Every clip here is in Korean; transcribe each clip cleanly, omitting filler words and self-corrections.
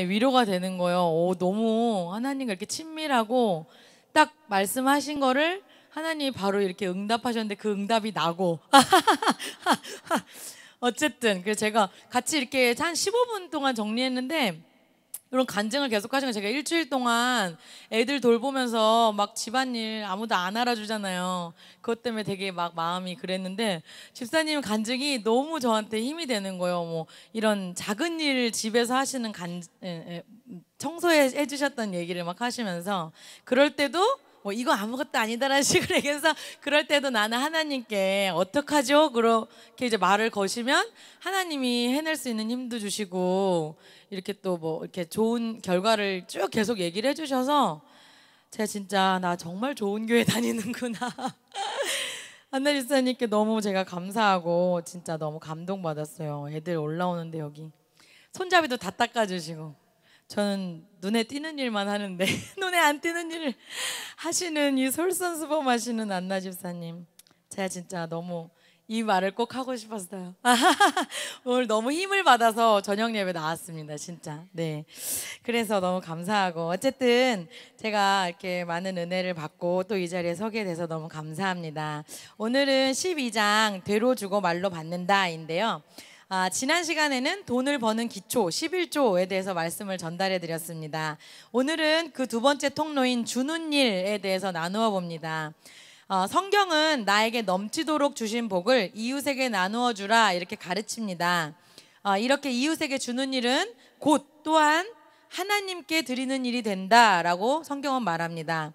위로가 되는 거예요. 너무 하나님과 이렇게 친밀하고 딱 말씀하신 거를 하나님이 바로 이렇게 응답하셨는데 그 응답이 나고 어쨌든 그래서 제가 같이 이렇게 한 15분 동안 정리했는데 이런 간증을 계속 하신 거 제가 일주일 동안 애들 돌보면서 막 집안일 아무도 안 알아주잖아요. 그것 때문에 되게 막 마음이 그랬는데 집사님 간증이 너무 저한테 힘이 되는 거예요. 뭐 이런 작은 일 집에서 하시는 청소해 주셨던 얘기를 막 하시면서 그럴 때도 뭐 이거 아무것도 아니다라는 식으로 얘기해서 그럴 때도 나는 하나님께 어떡하죠? 그렇게 이제 말을 거시면 하나님이 해낼 수 있는 힘도 주시고 이렇게 또 뭐 이렇게 좋은 결과를 쭉 계속 얘기를 해주셔서 제가 진짜 나 정말 좋은 교회 다니는구나. 안나 집사님께 너무 제가 감사하고 진짜 너무 감동받았어요. 애들 올라오는데 여기 손잡이도 다 닦아주시고 저는 눈에 띄는 일만 하는데 눈에 안 띄는 일을 하시는 이 솔선수범하시는 안나 집사님 제가 진짜 너무 이 말을 꼭 하고 싶었어요. 오늘 너무 힘을 받아서 저녁 예배 나왔습니다. 진짜. 네. 그래서 너무 감사하고 어쨌든 제가 이렇게 많은 은혜를 받고 또 이 자리에 서게 돼서 너무 감사합니다. 오늘은 12장 되로 주고 말로 받는다인데요. 지난 시간에는 돈을 버는 기초 11조에 대해서 말씀을 전달해 드렸습니다. 오늘은 그 두 번째 통로인 주는 일에 대해서 나누어 봅니다. 성경은 나에게 넘치도록 주신 복을 이웃에게 나누어 주라 이렇게 가르칩니다. 이렇게 이웃에게 주는 일은 곧 또한 하나님께 드리는 일이 된다라고 성경은 말합니다.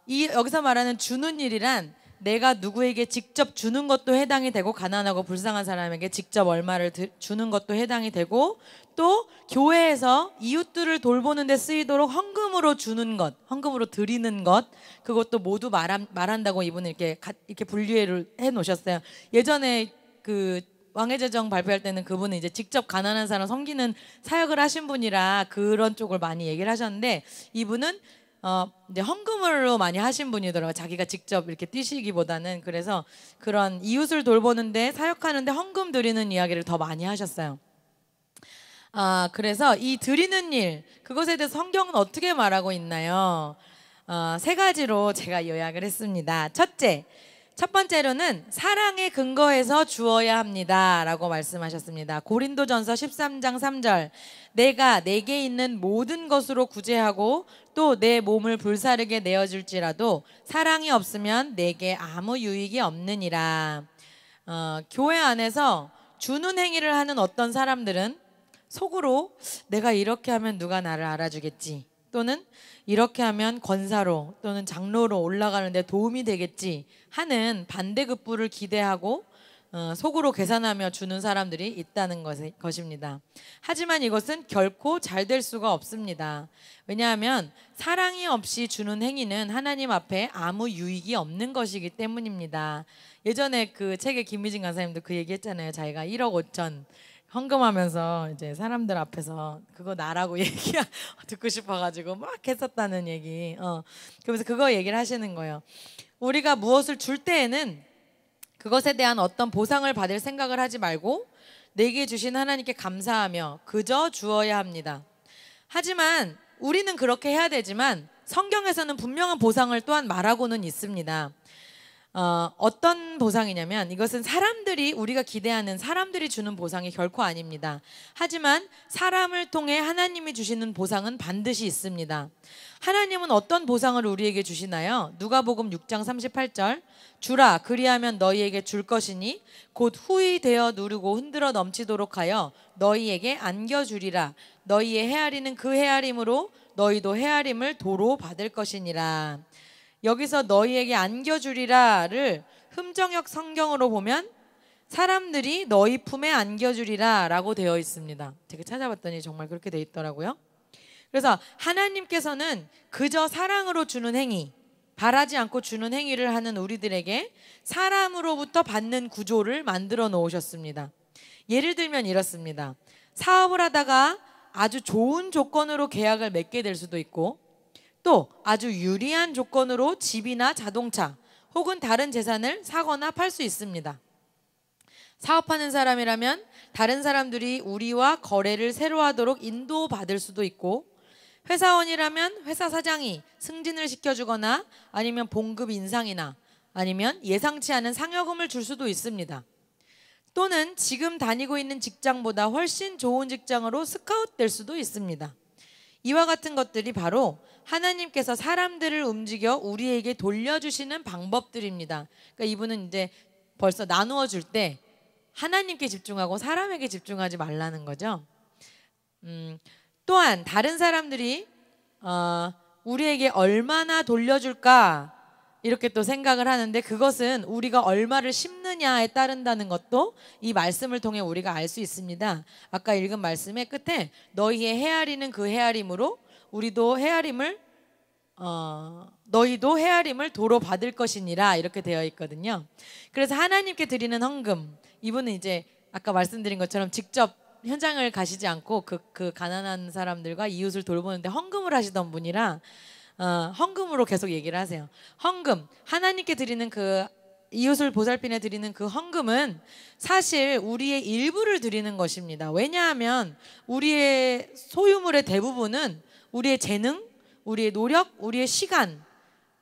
여기서 말하는 주는 일이란 내가 누구에게 직접 주는 것도 해당이 되고 가난하고 불쌍한 사람에게 직접 얼마를 주는 것도 해당이 되고 또 교회에서 이웃들을 돌보는 데 쓰이도록 헌금으로 주는 것, 헌금으로 드리는 것 그것도 모두 말한다고 이분은 이렇게 분류를 해 놓으셨어요. 예전에 그 왕의제정 발표할 때는 그분은 이제 직접 가난한 사람 섬기는 사역을 하신 분이라 그런 쪽을 많이 얘기를 하셨는데 이분은 이제 헌금으로 많이 하신 분이더라고요. 자기가 직접 이렇게 뛰시기보다는. 그래서 그런 이웃을 돌보는데 사역하는데 헌금 드리는 이야기를 더 많이 하셨어요. 그래서 이 드리는 일 그것에 대해서 성경은 어떻게 말하고 있나요? 세 가지로 제가 요약을 했습니다. 첫 번째로는 사랑에 근거해서 주어야 합니다 라고 말씀하셨습니다. 고린도전서 13장 3절 내가 내게 있는 모든 것으로 구제하고 또 내 몸을 불사르게 내어줄지라도 사랑이 없으면 내게 아무 유익이 없느니라. 교회 안에서 주는 행위를 하는 어떤 사람들은 속으로 내가 이렇게 하면 누가 나를 알아주겠지 또는 이렇게 하면 권사로 또는 장로로 올라가는 데 도움이 되겠지 하는 반대급부를 기대하고 속으로 계산하며 주는 사람들이 있다는 것입니다. 하지만 이것은 결코 잘 될 수가 없습니다. 왜냐하면 사랑이 없이 주는 행위는 하나님 앞에 아무 유익이 없는 것이기 때문입니다. 예전에 그 책에 김미진 간사님도 그 얘기 했잖아요. 자기가 1억 5천 헌금하면서 이제 사람들 앞에서 그거 나라고 얘기 듣고 싶어가지고 막 했었다는 얘기. 그러면서 그거 얘기를 하시는 거예요. 우리가 무엇을 줄 때에는 그것에 대한 어떤 보상을 받을 생각을 하지 말고 내게 주신 하나님께 감사하며 그저 주어야 합니다. 하지만 우리는 그렇게 해야 되지만 성경에서는 분명한 보상을 또한 말하고는 있습니다. 어떤 보상이냐면 이것은 우리가 기대하는 사람들이 주는 보상이 결코 아닙니다. 하지만 사람을 통해 하나님이 주시는 보상은 반드시 있습니다. 하나님은 어떤 보상을 우리에게 주시나요? 누가복음 6장 38절 주라 그리하면 너희에게 줄 것이니 곧 후히 되어 누르고 흔들어 넘치도록 하여 너희에게 안겨주리라. 너희의 헤아리는 그 헤아림으로 너희도 헤아림을 도로 받을 것이니라. 여기서 너희에게 안겨주리라를 흠정역 성경으로 보면 사람들이 너희 품에 안겨주리라 라고 되어 있습니다. 제가 찾아봤더니 정말 그렇게 되어 있더라고요. 그래서 하나님께서는 그저 사랑으로 주는 행위, 바라지 않고 주는 행위를 하는 우리들에게 사람으로부터 받는 구조를 만들어 놓으셨습니다. 예를 들면 이렇습니다. 사업을 하다가 아주 좋은 조건으로 계약을 맺게 될 수도 있고 또 아주 유리한 조건으로 집이나 자동차 혹은 다른 재산을 사거나 팔 수 있습니다. 사업하는 사람이라면 다른 사람들이 우리와 거래를 새로 하도록 인도받을 수도 있고, 회사원이라면 회사 사장이 승진을 시켜주거나 아니면 봉급 인상이나 아니면 예상치 않은 상여금을 줄 수도 있습니다. 또는 지금 다니고 있는 직장보다 훨씬 좋은 직장으로 스카웃될 수도 있습니다. 이와 같은 것들이 바로 하나님께서 사람들을 움직여 우리에게 돌려주시는 방법들입니다. 그러니까 이분은 이제 벌써 나누어 줄 때 하나님께 집중하고 사람에게 집중하지 말라는 거죠. 또한 다른 사람들이 우리에게 얼마나 돌려줄까 이렇게 또 생각을 하는데, 그것은 우리가 얼마를 심느냐에 따른다는 것도 이 말씀을 통해 우리가 알 수 있습니다. 아까 읽은 말씀의 끝에 너희의 헤아리는 그 헤아림으로 우리도 헤아림을 너희도 헤아림을 도로 받을 것이니라 이렇게 되어 있거든요. 그래서 하나님께 드리는 헌금, 이분은 이제 아까 말씀드린 것처럼 직접 현장을 가시지 않고 그 가난한 사람들과 이웃을 돌보는데 헌금을 하시던 분이라 헌금으로 계속 얘기를 하세요. 헌금, 하나님께 드리는 그 이웃을 보살피며 드리는 그 헌금은 사실 우리의 일부를 드리는 것입니다. 왜냐하면 우리의 소유물의 대부분은 우리의 재능, 우리의 노력, 우리의 시간,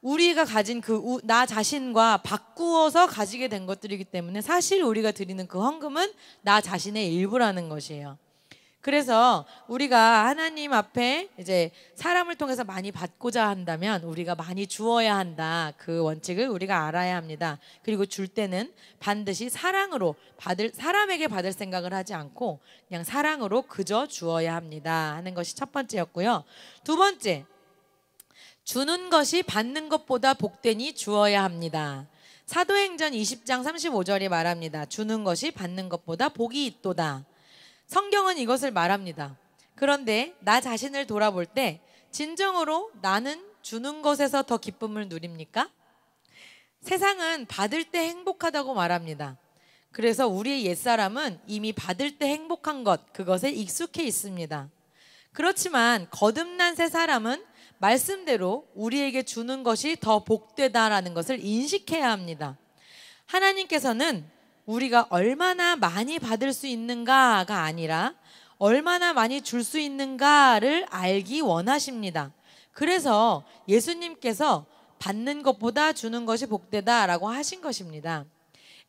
우리가 가진 그 나 자신과 바꾸어서 가지게 된 것들이기 때문에 사실 우리가 드리는 그 헌금은 나 자신의 일부라는 것이에요. 그래서 우리가 하나님 앞에 이제 사람을 통해서 많이 받고자 한다면 우리가 많이 주어야 한다. 그 원칙을 우리가 알아야 합니다. 그리고 줄 때는 반드시 사람에게 받을 생각을 하지 않고 그냥 사랑으로 그저 주어야 합니다 하는 것이 첫 번째였고요. 두 번째, 주는 것이 받는 것보다 복되니 주어야 합니다. 사도행전 20장 35절이 말합니다. 주는 것이 받는 것보다 복이 있도다. 성경은 이것을 말합니다. 그런데 나 자신을 돌아볼 때 진정으로 나는 주는 것에서 더 기쁨을 누립니까? 세상은 받을 때 행복하다고 말합니다. 그래서 우리의 옛사람은 이미 받을 때 행복한 것, 그것에 익숙해 있습니다. 그렇지만 거듭난 새 사람은 말씀대로 우리에게 주는 것이 더 복되다라는 것을 인식해야 합니다. 하나님께서는 우리가 얼마나 많이 받을 수 있는가가 아니라 얼마나 많이 줄 수 있는가를 알기 원하십니다. 그래서 예수님께서 받는 것보다 주는 것이 복되다라고 하신 것입니다.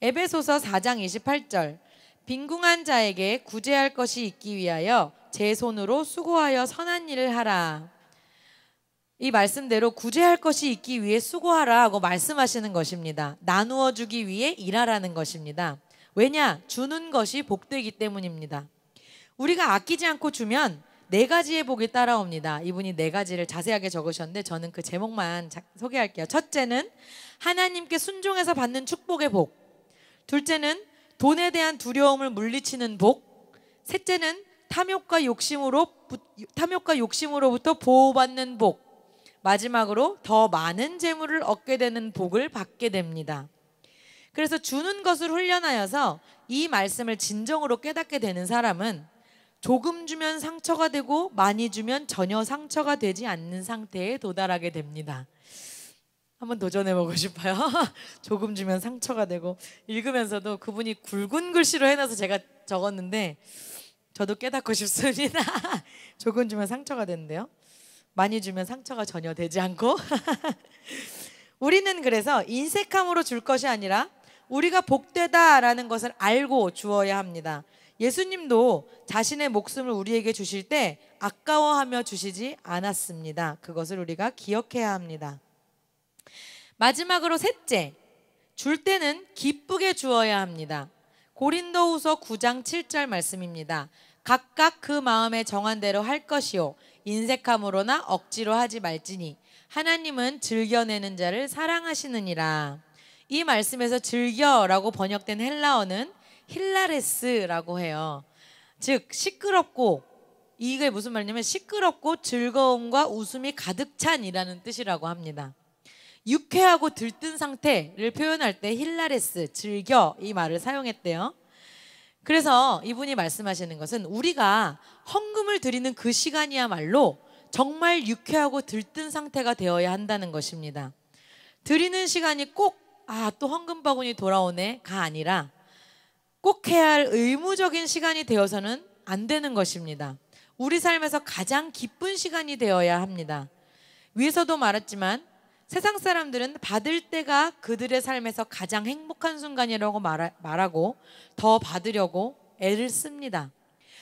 에베소서 4장 28절, 빈궁한 자에게 구제할 것이 있기 위하여 제 손으로 수고하여 선한 일을 하라. 이 말씀대로 구제할 것이 있기 위해 수고하라고 말씀하시는 것입니다. 나누어 주기 위해 일하라는 것입니다. 왜냐? 주는 것이 복되기 때문입니다. 우리가 아끼지 않고 주면 네 가지의 복이 따라옵니다. 이분이 네 가지를 자세하게 적으셨는데 저는 그 제목만 소개할게요. 첫째는 하나님께 순종해서 받는 축복의 복. 둘째는 돈에 대한 두려움을 물리치는 복. 셋째는 탐욕과 욕심으로부터 보호받는 복. 마지막으로 더 많은 재물을 얻게 되는 복을 받게 됩니다. 그래서 주는 것을 훈련하여서 이 말씀을 진정으로 깨닫게 되는 사람은 조금 주면 상처가 되고 많이 주면 전혀 상처가 되지 않는 상태에 도달하게 됩니다. 한번 도전해보고 싶어요. 조금 주면 상처가 되고, 읽으면서도 그분이 굵은 글씨로 해놔서 제가 적었는데 저도 깨닫고 싶습니다. 조금 주면 상처가 되는데요, 많이 주면 상처가 전혀 되지 않고 우리는 그래서 인색함으로 줄 것이 아니라 우리가 복되다라는 것을 알고 주어야 합니다. 예수님도 자신의 목숨을 우리에게 주실 때 아까워하며 주시지 않았습니다. 그것을 우리가 기억해야 합니다. 마지막으로 셋째, 줄 때는 기쁘게 주어야 합니다. 고린도후서 9장 7절 말씀입니다. 각각 그 마음에 정한 대로 할 것이요 인색함으로나 억지로 하지 말지니 하나님은 즐겨내는 자를 사랑하시느니라. 이 말씀에서 즐겨라고 번역된 헬라어는 힐라레스라고 해요. 즉 시끄럽고, 이게 무슨 말이냐면 시끄럽고 즐거움과 웃음이 가득 찬이라는 뜻이라고 합니다. 유쾌하고 들뜬 상태를 표현할 때 힐라레스, 즐겨, 이 말을 사용했대요. 그래서 이분이 말씀하시는 것은 우리가 헌금을 드리는 그 시간이야말로 정말 유쾌하고 들뜬 상태가 되어야 한다는 것입니다. 드리는 시간이 꼭 또 헌금 바구니 돌아오네가 아니라 꼭 해야 할 의무적인 시간이 되어서는 안 되는 것입니다. 우리 삶에서 가장 기쁜 시간이 되어야 합니다. 위에서도 말했지만 세상 사람들은 받을 때가 그들의 삶에서 가장 행복한 순간이라고 말하고 더 받으려고 애를 씁니다.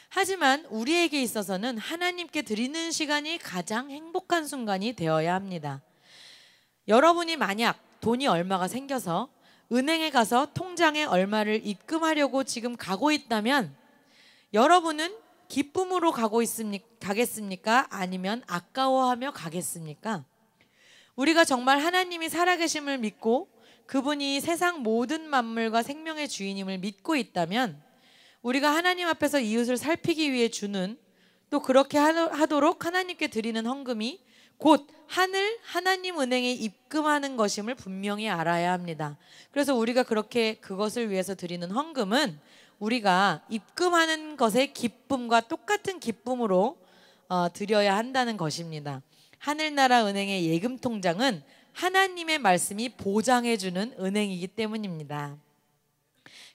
하지만 우리에게 있어서는 하나님께 드리는 시간이 가장 행복한 순간이 되어야 합니다. 여러분이 만약 돈이 얼마가 생겨서 은행에 가서 통장에 얼마를 입금하려고 지금 가고 있다면 여러분은 기쁨으로 가겠습니까? 아니면 아까워하며 가겠습니까? 우리가 정말 하나님이 살아계심을 믿고 그분이 세상 모든 만물과 생명의 주인임을 믿고 있다면 우리가 하나님 앞에서 이웃을 살피기 위해 주는, 또 그렇게 하도록 하나님께 드리는 헌금이 곧 하나님 은행에 입금하는 것임을 분명히 알아야 합니다. 그래서 우리가 그렇게 그것을 위해서 드리는 헌금은 우리가 입금하는 것의 기쁨과 똑같은 기쁨으로 드려야 한다는 것입니다. 하늘나라 은행의 예금 통장은 하나님의 말씀이 보장해주는 은행이기 때문입니다.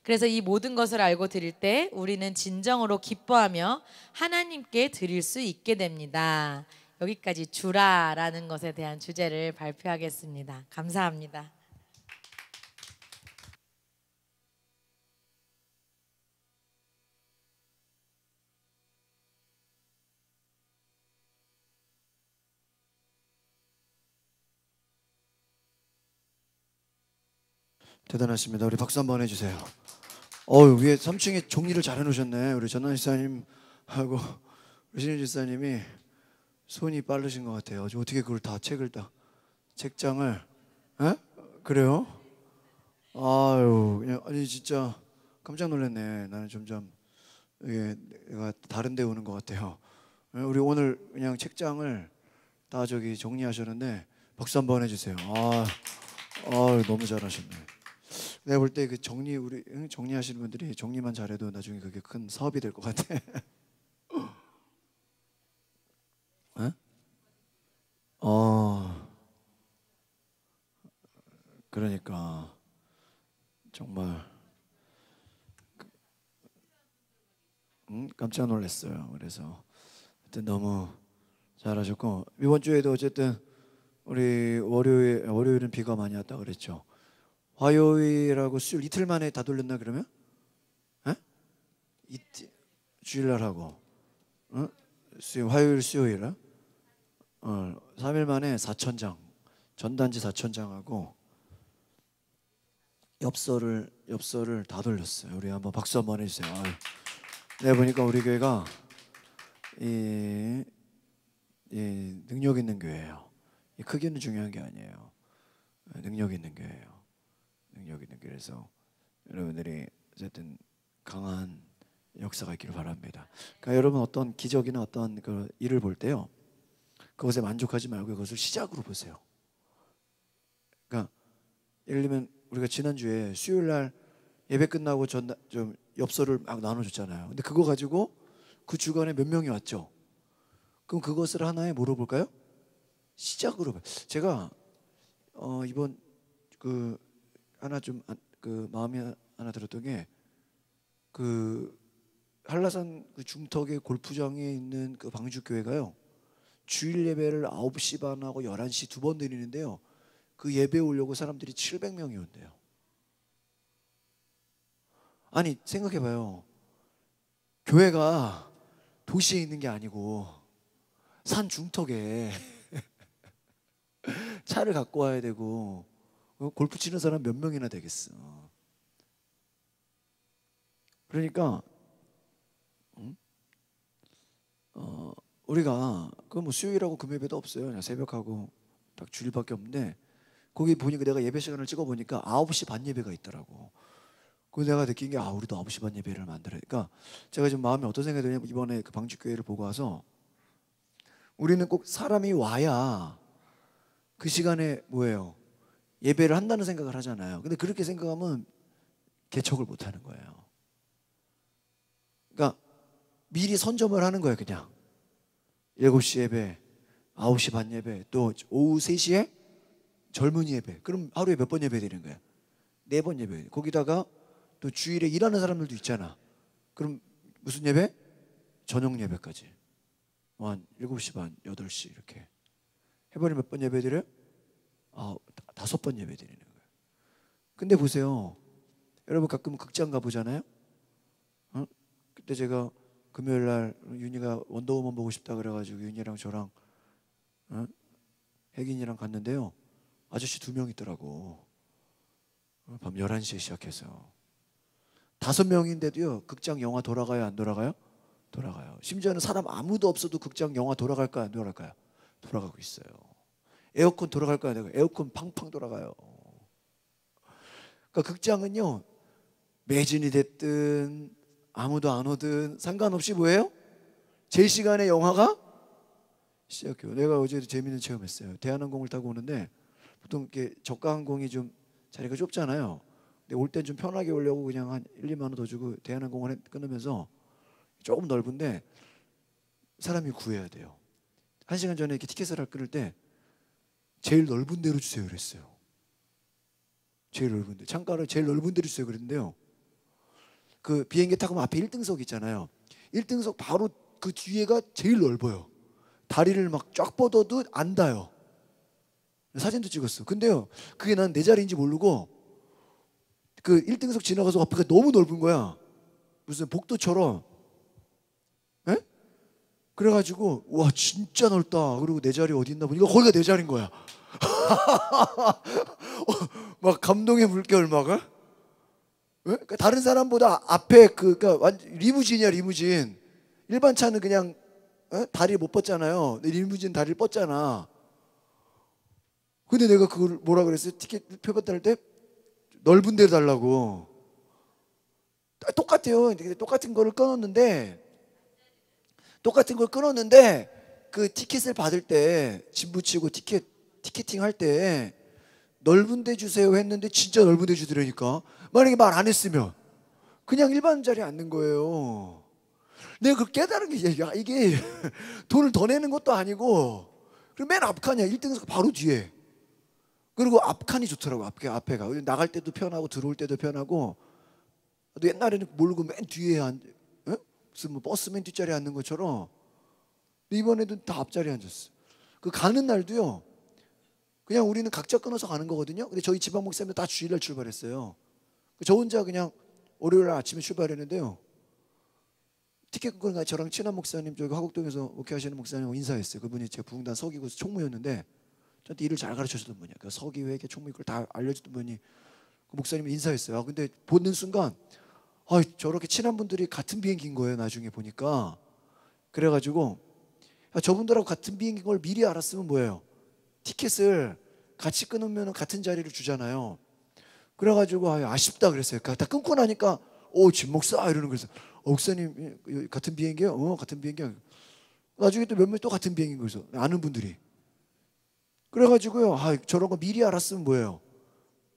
그래서 이 모든 것을 알고 드릴 때 우리는 진정으로 기뻐하며 하나님께 드릴 수 있게 됩니다. 여기까지 주라라는 것에 대한 주제를 발표하겠습니다. 감사합니다. 대단하십니다. 우리 박수 한번 해주세요. 위에 3층에 정리를 잘 해놓으셨네. 우리 전남 지사님하고 우리 신윤 지사님이 손이 빠르신 것 같아요. 어떻게 그걸 다 책장을, 에? 그래요? 아유, 그냥 아니 진짜 깜짝 놀랐네. 나는 점점 이게 내가 다른 데 오는 것 같아요. 우리 오늘 그냥 책장을 다 정리하셨는데 박수 한번 해주세요. 너무 잘하셨네. 내가 볼 때 우리 정리하시는 분들이 정리만 잘해도 나중에 그게 큰 사업이 될 것 같아. 에? 그러니까 정말 깜짝 놀랐어요. 그래서 하여튼 너무 잘하셨고, 이번 주에도 어쨌든 우리 월요일은 비가 많이 왔다 그랬죠. 화요일하고 수요일 이틀 만에 다 돌렸나 그러면? 주일날 하고, 화요일 수요일 3일 만에 4,000장 전단지 4,000장하고 엽서를 다 돌렸어요. 우리 한번 박수 한번 해주세요. 내가 보니까 우리 교회가 이 능력 있는 교회예요. 이 크기는 중요한 게 아니에요. 능력 있는 교회예요. 능력 있는 교회에서 여러분들이 어쨌든 강한 역사가 있기를 바랍니다. 그러니까 여러분 어떤 기적이나 어떤 그 일을 볼 때요, 그것에 만족하지 말고 그것을 시작으로 보세요. 그러니까 예를 들면 우리가 지난주에 수요일 날 예배 끝나고 좀 엽서를 막 나눠줬잖아요. 근데 그거 가지고 그 주간에 몇 명이 왔죠. 그럼 그것을 하나의 뭐로 볼까요? 시작으로 봐요. 제가 이번 그 하나 그 마음이 하나 들었던 게, 그 한라산 그 중턱의 골프장에 있는 그 방주교회가요, 주일 예배를 9시 반하고 11시 두 번 드리는데요, 그 예배 오려고 사람들이 700명이 온대요. 아니 생각해봐요. 교회가 도시에 있는 게 아니고 산 중턱에 차를 갖고 와야 되고, 골프 치는 사람 몇 명이나 되겠어. 그러니까 우리가 그 뭐 수요일하고 금요일에도 없어요. 그냥 새벽하고 딱 주일밖에 없는데, 거기 보니까 내가 예배 시간을 찍어 보니까 9시 반 예배가 있더라고. 그래서 내가 느낀 게 우리도 9시 반 예배를 만들어니까 제가 지금 마음이 어떤 생각이 드냐면, 이번에 그 방주교회를 보고 와서 우리는 꼭 사람이 와야 그 시간에 뭐예요? 예배를 한다는 생각을 하잖아요. 근데 그렇게 생각하면 개척을 못 하는 거예요. 그러니까 미리 선점을 하는 거예요. 그냥 7시 예배, 9시 반 예배, 또 오후 3시에 젊은이 예배. 그럼 하루에 몇 번 예배 드리는 거예요? 4번 예배. 거기다가 또 주일에 일하는 사람들도 있잖아. 그럼 무슨 예배? 저녁 예배까지. 한 7시 반, 8시 이렇게. 해버리면 몇 번 예배 드려요? 5번 예배 드리는 거예요. 근데 보세요. 여러분 가끔 극장 가보잖아요. 그때 제가 금요일 날 윤희가 원더우먼 보고 싶다 그래가지고 윤희랑 저랑 혜긴이랑 갔는데요. 아저씨 2명 있더라고. 밤 11시에 시작해서 5명인데도요. 극장 영화 돌아가요? 안 돌아가요? 돌아가요. 심지어는 사람 아무도 없어도 극장 영화 돌아갈까요? 안 돌아갈까요? 돌아가고 있어요. 에어컨 돌아갈까요? 안 돌아갈까요? 에어컨 팡팡 돌아가요. 그러니까 극장은요. 매진이 됐든 아무도 안 오든 상관없이 뭐예요? 제 시간에 영화가 시작해요. 내가 어제도 재밌는 체험했어요. 대한항공을 타고 오는데 보통 이렇게 저가항공이 좀 자리가 좁잖아요. 근데 올 땐 좀 편하게 오려고 그냥 한 1, 2만 원 더 주고 대한항공을 끊으면서 조금 넓은데 사람이 구해야 돼요. 1시간 전에 이렇게 티켓을 끊을 때 제일 넓은 데로 주세요 그랬어요. 제일 넓은 데. 창가를 제일 넓은 데로 주세요 그랬는데요. 그 비행기 타고 앞에 1등석 있잖아요. 1등석 바로 그 뒤에가 제일 넓어요. 다리를 막 쫙 뻗어도 안 닿아요. 사진도 찍었어. 근데요, 그게 난 내 자리인지 모르고 그 1등석 지나가서 앞에가 너무 넓은 거야. 무슨 복도처럼. 에? 그래가지고 와 진짜 넓다. 그리고 내 자리 어디 있나 보니까 거기가 내 자리인 거야. 막 감동의 물결 막. 그러니까 다른 사람보다 앞에 그러니까 리무진이야 리무진. 일반 차는 그냥 다리 못 뻗잖아요. 리무진 다리를 뻗잖아. 근데 내가 그걸 뭐라 그랬어요? 티켓 표 받을 때 넓은 데로 달라고. 똑같아요. 똑같은 거를 끊었는데 그 티켓을 받을 때 짐 붙이고 티켓팅 할 때 넓은 데 주세요 했는데 진짜 넓은 데 주더라니까. 만약에 말 안 했으면 그냥 일반 자리에 앉는 거예요. 내가 그걸 깨달은 게 이게 돈을 더 내는 것도 아니고 그리고 맨 앞칸이야. 1등석 바로 뒤에. 그리고 앞칸이 좋더라고. 앞에가 나갈 때도 편하고 들어올 때도 편하고. 또 옛날에는 모르고 맨 뒤에 무슨 뭐 버스 맨 뒷자리에 앉는 것처럼. 근데 이번에도 다 앞자리에 앉았어. 그 가는 날도요. 그냥 우리는 각자 끊어서 가는 거거든요. 근데 저희 지방 목사님들 다 주일날 출발했어요. 저 혼자 그냥 월요일 아침에 출발했는데요. 티켓 끊고 저랑 친한 목사님 저기 화곡동에서 목회하시는 목사님 인사했어요. 그분이 제가 부흥단 서기고 총무였는데 저한테 일을 잘 가르쳐주던 분이야. 그 서기 회계 총무 그걸 다 알려주던 분이 그 목사님이 인사했어요. 근데 보는 순간 저렇게 친한 분들이 같은 비행기인 거예요. 나중에 보니까. 그래가지고 저분들하고 같은 비행기인 걸 미리 알았으면 뭐예요? 티켓을 같이 끊으면 같은 자리를 주잖아요. 그래가지고 아쉽다 그랬어요. 다 끊고 나니까 진 목사 이러는 거였어요. 목사님 같은 비행기요? 같은 비행기야. 나중에 또 몇 명 또 같은 비행기인 거였어. 아는 분들이. 그래가지고요. 저런 거 미리 알았으면 뭐예요?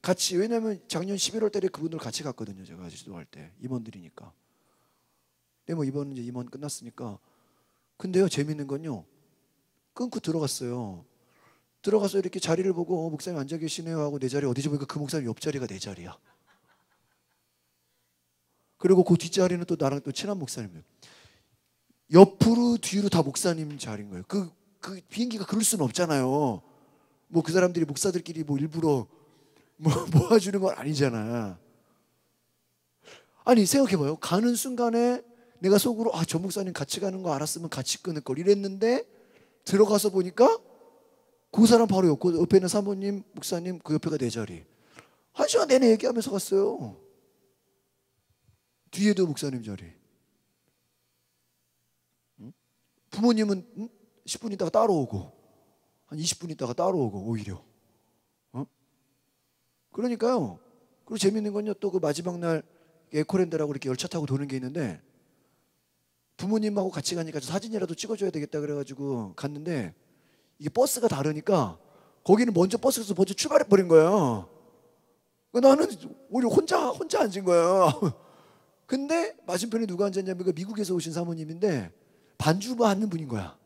같이. 왜냐면 작년 11월 달에 그분들 같이 갔거든요. 제가 아저씨도 할 때 임원들이니까. 근데 뭐 이번은 이제 임원 끝났으니까. 근데요 재밌는 건요. 끊고 들어갔어요. 들어가서 이렇게 자리를 보고 목사님 앉아 계시네요 하고 내 자리 어디지 보니까 그 목사님 옆자리가 내 자리야. 그리고 그 뒷자리는 또 나랑 또 친한 목사님이에요. 옆으로 뒤로 다 목사님 자리인 거예요. 그 비행기가 그럴 수는 없잖아요. 뭐 그 사람들이 목사들끼리 뭐 일부러 뭐 모아주는 건 아니잖아. 아니 생각해봐요. 가는 순간에 내가 속으로 저 목사님 같이 가는 거 알았으면 같이 끊을 걸 이랬는데 들어가서 보니까 그 사람 바로 옆에 있는 사모님, 목사님 그 옆에가 내 자리. 1시간 내내 얘기하면서 갔어요. 뒤에도 목사님 자리. 부모님은 10분 있다가 따로 오고 한 20분 있다가 따로 오고 오히려. 그러니까요. 그리고 재밌는 건요. 또 그 마지막 날 에코랜드라고 이렇게 열차 타고 도는 게 있는데 부모님하고 같이 가니까 사진이라도 찍어줘야 되겠다 그래가지고 갔는데 이게 버스가 다르니까 거기는 버스에서 먼저 출발해버린 거예요. 나는 오히려 혼자 앉은 거예요. 근데 맞은편에 누가 앉았냐면 미국에서 오신 사모님인데 반주 하는 분인 거야.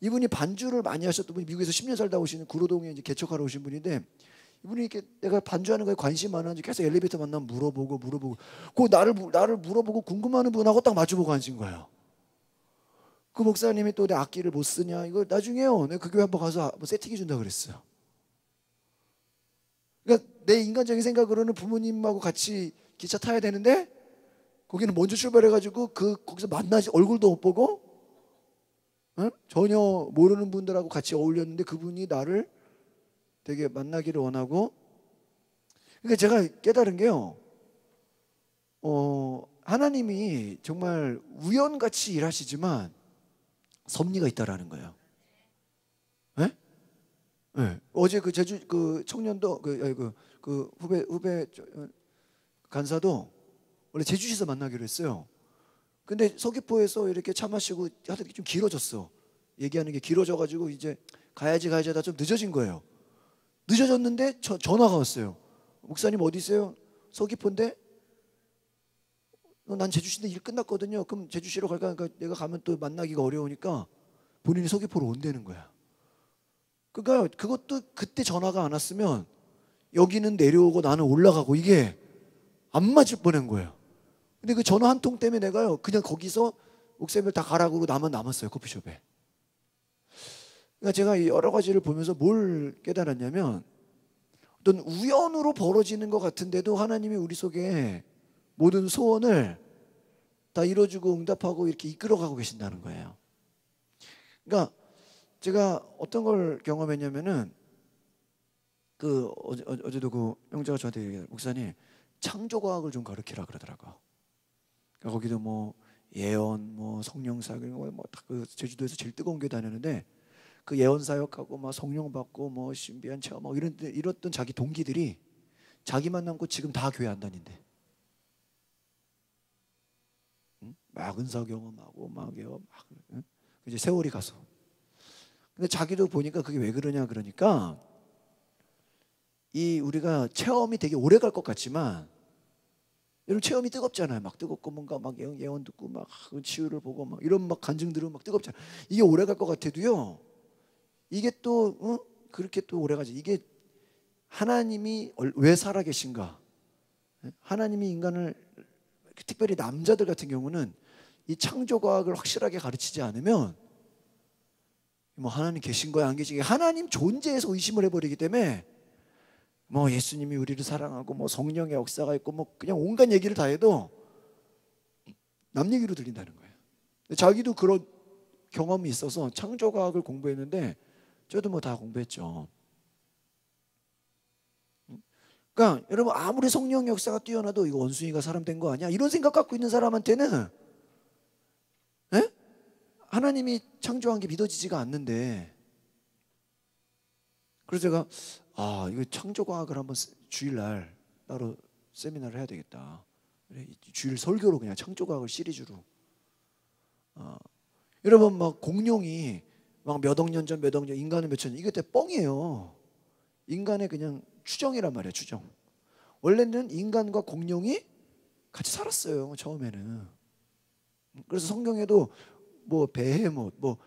이분이 반주를 많이 하셨던 분이 미국에서 10년 살다 오시는 구로동에 이제 개척하러 오신 분인데 이분이 이렇게 내가 반주하는 거에 관심 많아가지고 계속 엘리베이터 만나면 물어보고 그 나를 물어보고 궁금해하는 분하고 딱 마주보고 앉은 거예요. 그 목사님이 또 내 악기를 못 쓰냐, 이거 나중에요, 내가 그 교회 한번 가서 뭐 세팅해 준다 그랬어요. 그러니까 내 인간적인 생각으로는 부모님하고 같이 기차 타야 되는데 거기는 먼저 출발해가지고 거기서 만나지, 얼굴도 못 보고, 응? 전혀 모르는 분들하고 같이 어울렸는데 그분이 나를 되게 만나기를 원하고. 그러니까 제가 깨달은 게요, 하나님이 정말 우연같이 일하시지만 섭리가 있다라는 거예요. 네? 네. 어제 그 제주 그 청년도 그 후배 간사도 원래 제주시에서 만나기로 했어요. 근데 서귀포에서 이렇게 차 마시고 하다 좀 길어졌어. 얘기하는 게 길어져가지고 이제 가야지 하다 좀 늦어진 거예요. 늦어졌는데 전화가 왔어요. 목사님 어디 있어요? 서귀포인데. 난 제주시인데 일 끝났거든요. 그럼 제주시로 갈까? 그러니까 내가 가면 또 만나기가 어려우니까 본인이 서귀포로 온다는 거야. 그러니까 그것도 그때 전화가 안 왔으면 여기는 내려오고 나는 올라가고 이게 안 맞을 뻔한 거예요. 근데 그 전화 한 통 때문에 내가요 그냥 거기서 목사님을 다 가라고 그러고 나만 남았어요, 커피숍에. 그러니까 제가 여러 가지를 보면서 뭘 깨달았냐면, 어떤 우연으로 벌어지는 것 같은데도 하나님이 우리 속에 모든 소원을 다 이뤄주고 응답하고 이렇게 이끌어가고 계신다는 거예요. 그러니까 제가 어떤 걸 경험했냐면은, 그 어제도 그 형제가 저한테 얘기해요. 목사님 창조과학을 좀 가르치라 그러더라고. 그러니까 거기도 뭐 예언, 뭐 성령사역, 그 제주도에서 제일 뜨거운 교회 다녔는데 그 예언 사역하고 막 성령 받고 뭐 신비한 체험 막 이랬던 자기 동기들이 자기만 남고 지금 다 교회 안 다닌대. 응? 막 은사 경험하고 막 응? 이제 세월이 가서. 근데 자기도 보니까 그게 왜 그러냐 그러니까, 이 우리가 체험이 되게 오래 갈 것 같지만 여러분 체험이 뜨겁잖아요. 막 뜨겁고 뭔가 막 예언 듣고 막 치유를 보고 막 이런 막 간증 들으면 막 뜨겁잖아요. 이게 오래 갈 것 같아도요, 이게 또 그렇게 또 오래 가지. 이게 하나님이 왜 살아 계신가? 하나님이 인간을, 특별히 남자들 같은 경우는 이 창조과학을 확실하게 가르치지 않으면 뭐 하나님 계신 거야 안 계신 거야, 하나님 존재에서 의심을 해버리기 때문에 뭐 예수님이 우리를 사랑하고 뭐 성령의 역사가 있고 뭐 그냥 온갖 얘기를 다 해도 남 얘기로 들린다는 거예요. 자기도 그런 경험이 있어서 창조과학을 공부했는데 저도 뭐 다 공부했죠. 그러니까 여러분 아무리 성령의 역사가 뛰어나도 이거 원숭이가 사람 된 거 아니야? 이런 생각 갖고 있는 사람한테는 하나님이 창조한 게 믿어지지가 않는데, 그래서 제가 이거 창조과학을 한번 주일날 따로 세미나를 해야 되겠다. 그래, 주일 설교로 그냥 창조과학을 시리즈로. 여러분 막 공룡이 막 몇 억 년 전, 몇 억 년, 인간은 몇천 년, 이게 다 뻥이에요. 인간의 그냥 추정이란 말이에요, 추정. 원래는 인간과 공룡이 같이 살았어요, 처음에는. 그래서 성경에도 뭐 베헤못, 뭐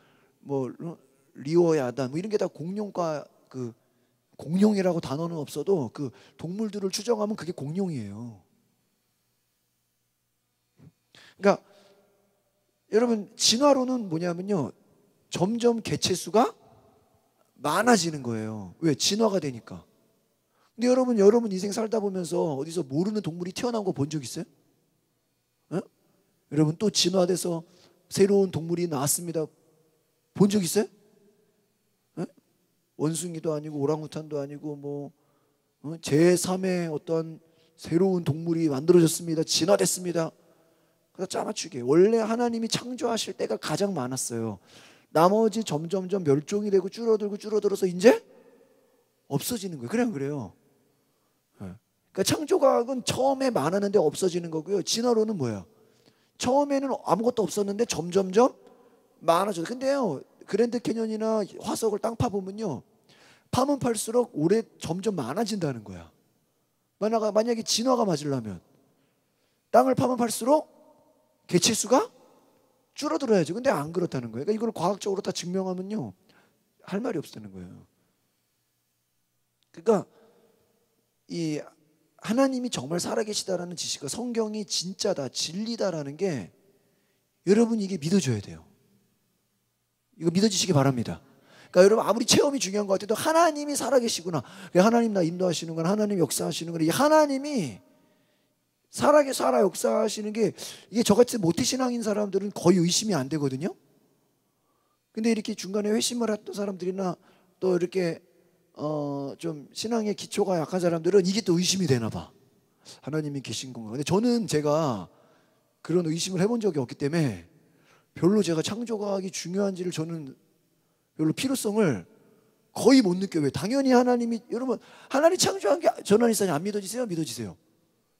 리오야단 뭐 이런 게 다 공룡과 그 공룡이라고 단어는 없어도 그 동물들을 추정하면 그게 공룡이에요. 그러니까 여러분 진화론은 뭐냐면요, 점점 개체 수가 많아지는 거예요. 왜? 진화가 되니까. 근데 여러분 인생 살다 보면서 어디서 모르는 동물이 태어난 거 본 적 있어요? 여러분 또 진화돼서 새로운 동물이 나왔습니다. 본 적 있어요? 원숭이도 아니고 오랑우탄도 아니고 뭐 제3의 어떤 새로운 동물이 만들어졌습니다. 진화됐습니다. 그래서 짜맞추게 원래 하나님이 창조하실 때가 가장 많았어요. 나머지 점점점 멸종이 되고 줄어들어서 이제 없어지는 거예요. 그냥 그래요. 그러니까 창조과학은 처음에 많았는데 없어지는 거고요. 진화론은 뭐야? 처음에는 아무것도 없었는데 점점점 많아져요. 근데요, 그랜드 캐년이나 화석을 땅 파보면요, 파면 팔수록 오래 점점 많아진다는 거야. 만약에 진화가 맞으려면 땅을 파면 팔수록 개체 수가 줄어들어야죠. 근데 안 그렇다는 거예요. 그러니까 이걸 과학적으로 다 증명하면요, 할 말이 없다는 거예요. 그러니까 이 하나님이 정말 살아계시다라는 지식과 성경이 진짜다, 진리다라는 게 여러분 이게 믿어줘야 돼요. 이거 믿어주시기 바랍니다. 그러니까 여러분 아무리 체험이 중요한 것 같아도 하나님이 살아계시구나, 하나님 나 인도하시는구나, 하나님 역사하시는구나, 이 하나님이 살아 역사하시는 게 이게 저같이 모태신앙인 사람들은 거의 의심이 안 되거든요. 근데 이렇게 중간에 회심을 했던 사람들이나 또 이렇게 좀 신앙의 기초가 약한 사람들은 이게 또 의심이 되나 봐. 하나님이 계신 건가. 근데 저는 제가 그런 의심을 해본 적이 없기 때문에 별로 제가 창조과학이 중요한지를 저는 별로 필요성을 거의 못 느껴요. 왜? 당연히 하나님이, 여러분 하나님 창조한 게 전환일사님 안 믿어지세요? 믿어지세요?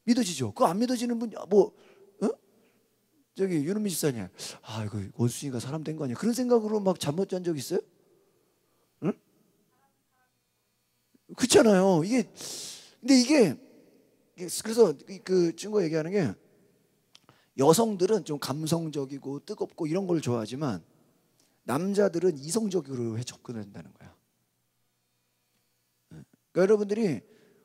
믿어지죠. 그거 안 믿어지는 분 뭐 저기 윤은미 집사님, 아 이거 원숭이가 사람 된 거 아니야, 그런 생각으로 막 잠 못 잔 적 있어요? 응? 그렇잖아요. 이게 근데 이게 그래서 그 친구가 얘기하는 게 여성들은 좀 감성적이고 뜨겁고 이런 걸 좋아하지만 남자들은 이성적으로 접근을 한다는 거야. 그러니까 여러분들이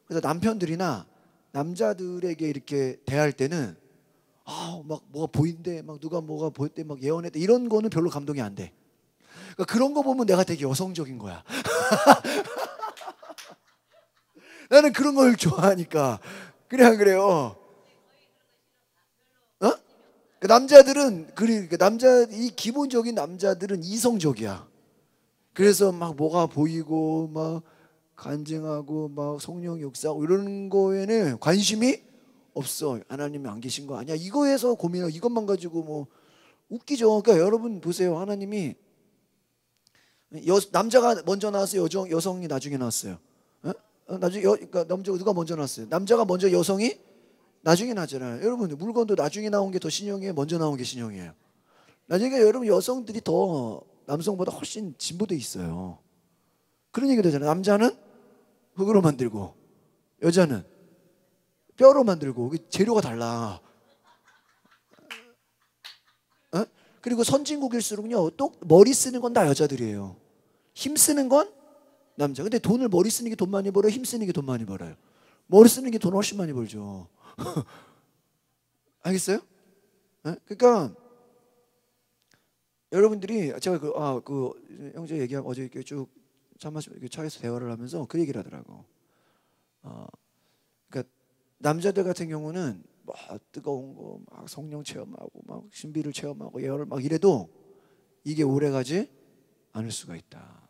그래서 남편들이나 남자들에게 이렇게 대할 때는 막 뭐가 보인대, 막 누가 뭐가 보였대, 막 예언했대, 이런 거는 별로 감동이 안 돼. 그러니까 그런 거 보면 내가 되게 여성적인 거야. 나는 그런 걸 좋아하니까. 그래 안 그래요? 그 남자들은 이 기본적인 남자들은 이성적이야. 그래서 막 뭐가 보이고 막 간증하고 막 성령 역사하고 이런 거에는 관심이 없어. 하나님이 안 계신 거 아니야, 이거에서 고민하고 이것만 가지고 뭐 웃기죠. 그러니까 여러분 보세요. 하나님이 남자가 먼저 나왔어요, 여성이 나중에 나왔어요? 나중에 그러니까 남자가 누가 먼저 나왔어요? 남자가 먼저, 여성이 나중에 나잖아요. 여러분 물건도 나중에 나온 게 더 신형이에요, 먼저 나온 게 신형이에요? 나중에 여러분 여성들이 더 남성보다 훨씬 진보돼 있어요. 그런 얘기도 하잖아요. 남자는 흙으로 만들고 여자는 뼈로 만들고, 재료가 달라. 그리고 선진국일수록요, 또 머리 쓰는 건 다 여자들이에요. 힘 쓰는 건 남자. 근데 돈을, 머리 쓰는 게 돈 많이 벌어요, 힘 쓰는 게 돈 많이 벌어요? 머리 쓰는 게 돈 훨씬 많이 벌죠. 알겠어요? 그러니까 여러분들이, 제가 그 형제 얘기하고 어제 이렇게 쭉 차에서 대화를 하면서 그 얘기를 하더라고. 그러니까 남자들 같은 경우는 막 뜨거운 거, 막 성령 체험하고 막 신비를 체험하고 예언을 막 이래도 이게 오래가지 않을 수가 있다.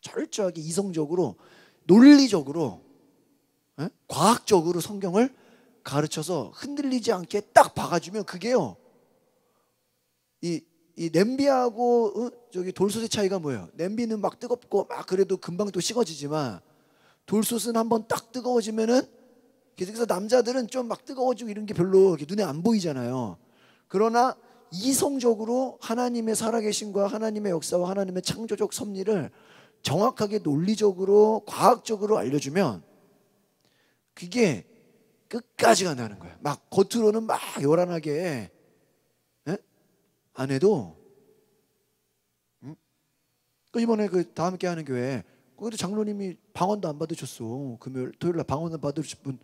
철저하게 이성적으로, 논리적으로, 과학적으로 성경을 가르쳐서 흔들리지 않게 딱 박아주면 그게요, 이 냄비하고 저기 돌솥의 차이가 뭐예요? 냄비는 막 뜨겁고 막 그래도 금방 또 식어지지만 돌솥은 한번 딱 뜨거워지면은, 그래서 남자들은 좀 막 뜨거워지고 이런 게 별로 이렇게 눈에 안 보이잖아요. 그러나 이성적으로 하나님의 살아계심과 하나님의 역사와 하나님의 창조적 섭리를 정확하게 논리적으로 과학적으로 알려주면 그게 끝까지 간다는 거야. 막 겉으로는 막 요란하게 안 해도. 이번에 그 다 함께 하는 교회, 거기도 장로님이 방언도 안 받으셨어. 금요일 토요일 날 방언을 받으실 분.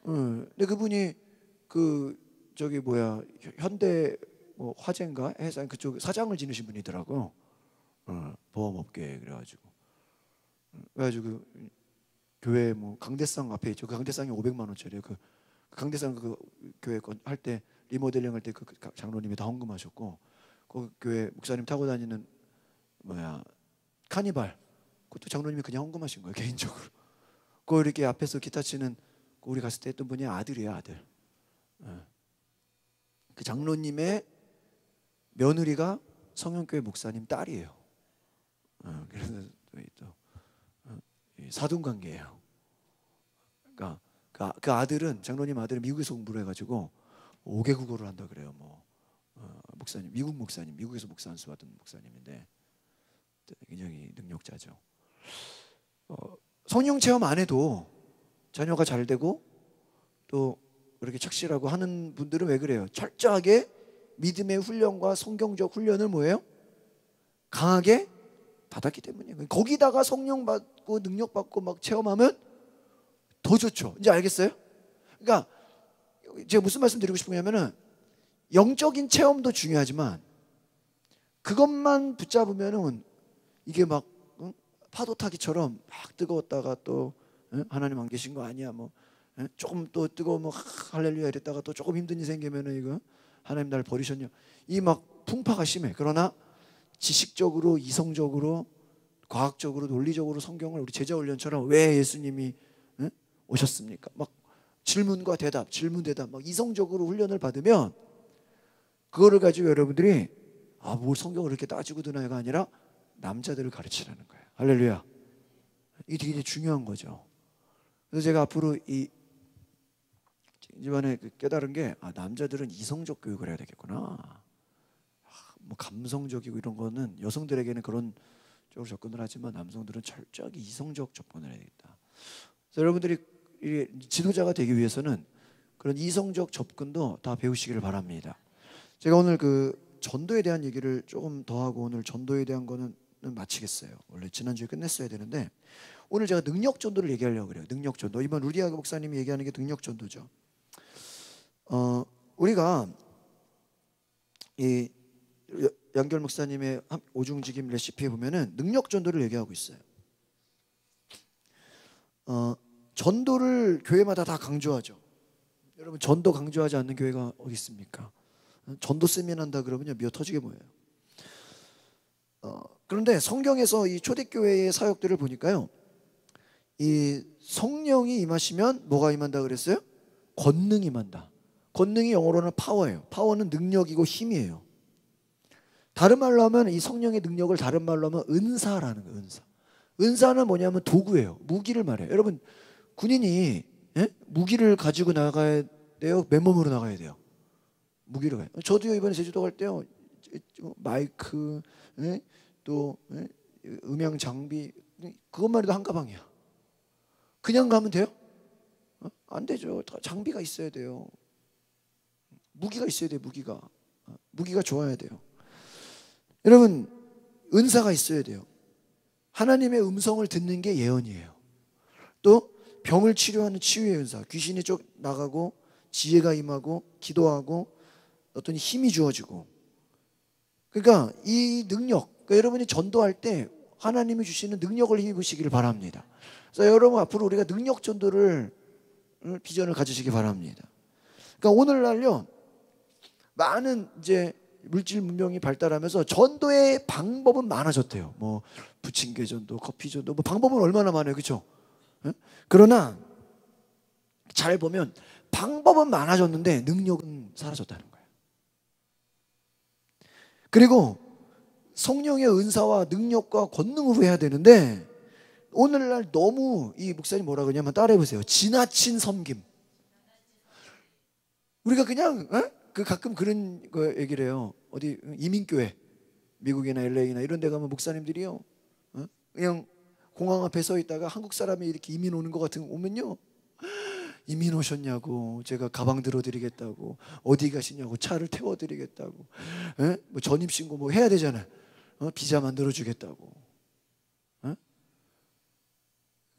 근데 그분이 그 저기 뭐야, 현대 뭐 화재인가 회사 그쪽 사장을 지내신 분이더라고요. 보험업계. 그래가지고 그 교회 뭐 강대상 앞에 있죠. 그 강대상이 500만 원짜리예요. 그 강대상 그 교회 할 때 리모델링 할 때 그 장로님이 다 헌금하셨고, 그 교회 목사님 타고 다니는 뭐야 카니발, 그것도 장로님이 그냥 헌금하신 거예요, 개인적으로. 그 이렇게 앞에서 기타 치는 우리 갔을 때 했던 분이 아들이에요, 아들. 그 장로님의 며느리가 성형교회 목사님 딸이에요. 그래서 또 사돈 관계예요. 그러니까 그 아들은, 장로님 아들은 미국에서 공부를 해가지고 5개 국어를 한다 그래요. 뭐 목사님, 미국 목사님, 미국에서 목사 안수받은 목사님인데 굉장히 능력자죠. 성령 체험 안 해도 자녀가 잘 되고 또 이렇게 착실하고 하는 분들은 왜 그래요? 철저하게 믿음의 훈련과 성경적 훈련을 뭐예요? 강하게 받았기 때문이에요. 거기다가 성령 받고 능력 받고 막 체험하면 더 좋죠. 이제 알겠어요? 그러니까 제가 무슨 말씀 드리고 싶으냐면은 영적인 체험도 중요하지만 그것만 붙잡으면은 이게 막 파도 타기처럼 막 뜨거웠다가 또 하나님 안 계신 거 아니야 뭐 조금 또 뜨거우면 할렐루야 이랬다가 또 조금 힘든 일 생기면은 이거 하나님 날 버리셨냐 이 막 풍파가 심해. 그러나 지식적으로 이성적으로 과학적으로 논리적으로 성경을 우리 제자 훈련처럼 왜 예수님이 오셨습니까? 막 질문과 대답 질문 대답 막 이성적으로 훈련을 받으면 그거를 가지고 여러분들이 뭘 성경을 이렇게 따지고 드나요가 아니라 남자들을 가르치라는 거예요. 할렐루야. 이게 되게 중요한 거죠. 그래서 제가 앞으로 이번에 깨달은 게 남자들은 이성적 교육을 해야 되겠구나. 뭐 감성적이고 이런 거는 여성들에게는 그런 쪽으로 접근을 하지만 남성들은 철저하게 이성적 접근을 해야 되겠다. 그래서 여러분들이 지도자가 되기 위해서는 그런 이성적 접근도 다 배우시기를 바랍니다. 제가 오늘 그 전도에 대한 얘기를 조금 더 하고 오늘 전도에 대한 거는 마치겠어요. 원래 지난주에 끝냈어야 되는데 오늘 제가 능력 전도를 얘기하려고 그래요. 능력 전도. 이번 루디아 목사님이 얘기하는 게 능력 전도죠. 우리가 이 양결 목사님의 오중직임 레시피에 보면은 능력 전도를 얘기하고 있어요. 전도를 교회마다 다 강조하죠. 여러분 전도 강조하지 않는 교회가 어디 있습니까? 전도 세미나한다 그러면요 미어 터지게 모여요. 그런데 성경에서 이 초대교회의 사역들을 보니까요, 이 성령이 임하시면 뭐가 임한다 그랬어요? 권능이 임한다. 권능이 영어로는 파워예요. 파워는 능력이고 힘이에요. 다른 말로 하면 이 성령의 능력을 다른 말로 하면 은사라는 거예요. 은사. 은사는 뭐냐면 도구예요. 무기를 말해요. 여러분 군인이 무기를 가지고 나가야 돼요? 맨몸으로 나가야 돼요? 무기를 가요. 저도요 이번에 제주도 갈 때요 마이크 또 음향 장비 그것만 해도 한 가방이야. 그냥 가면 돼요? 안 되죠. 장비가 있어야 돼요. 무기가 있어야 돼요. 무기가 좋아야 돼요. 여러분 은사가 있어야 돼요. 하나님의 음성을 듣는 게 예언이에요. 또 병을 치료하는 치유의 은사, 귀신이 쫓 나가고 지혜가 임하고 기도하고 어떤 힘이 주어지고, 그러니까 이 능력, 그러니까 여러분이 전도할 때 하나님이 주시는 능력을 힘입으시기를 바랍니다. 그래서 여러분 앞으로 우리가 능력 전도를 비전을 가지시기 바랍니다. 그러니까 오늘날요 많은 이제 물질 문명이 발달하면서 전도의 방법은 많아졌대요. 뭐 부침개 전도, 커피 전도, 뭐 방법은 얼마나 많아요, 그렇죠? 그러나 잘 보면 방법은 많아졌는데 능력은 사라졌다는 거예요. 그리고 성령의 은사와 능력과 권능으로 해야 되는데 오늘날 너무 이 목사님 뭐라 그러냐면 따라해 보세요. 지나친 섬김. 우리가 그냥 그 가끔 그런 거 얘기를 해요. 어디 이민교회 미국이나 LA나 이런 데 가면 목사님들이요 그냥 공항 앞에 서 있다가 한국 사람이 이렇게 이민 오는 것 같은 거 오면요, 이민 오셨냐고, 제가 가방 들어드리겠다고, 어디 가시냐고, 차를 태워드리겠다고, 뭐 전입신고 뭐 해야 되잖아요. 비자 만들어주겠다고.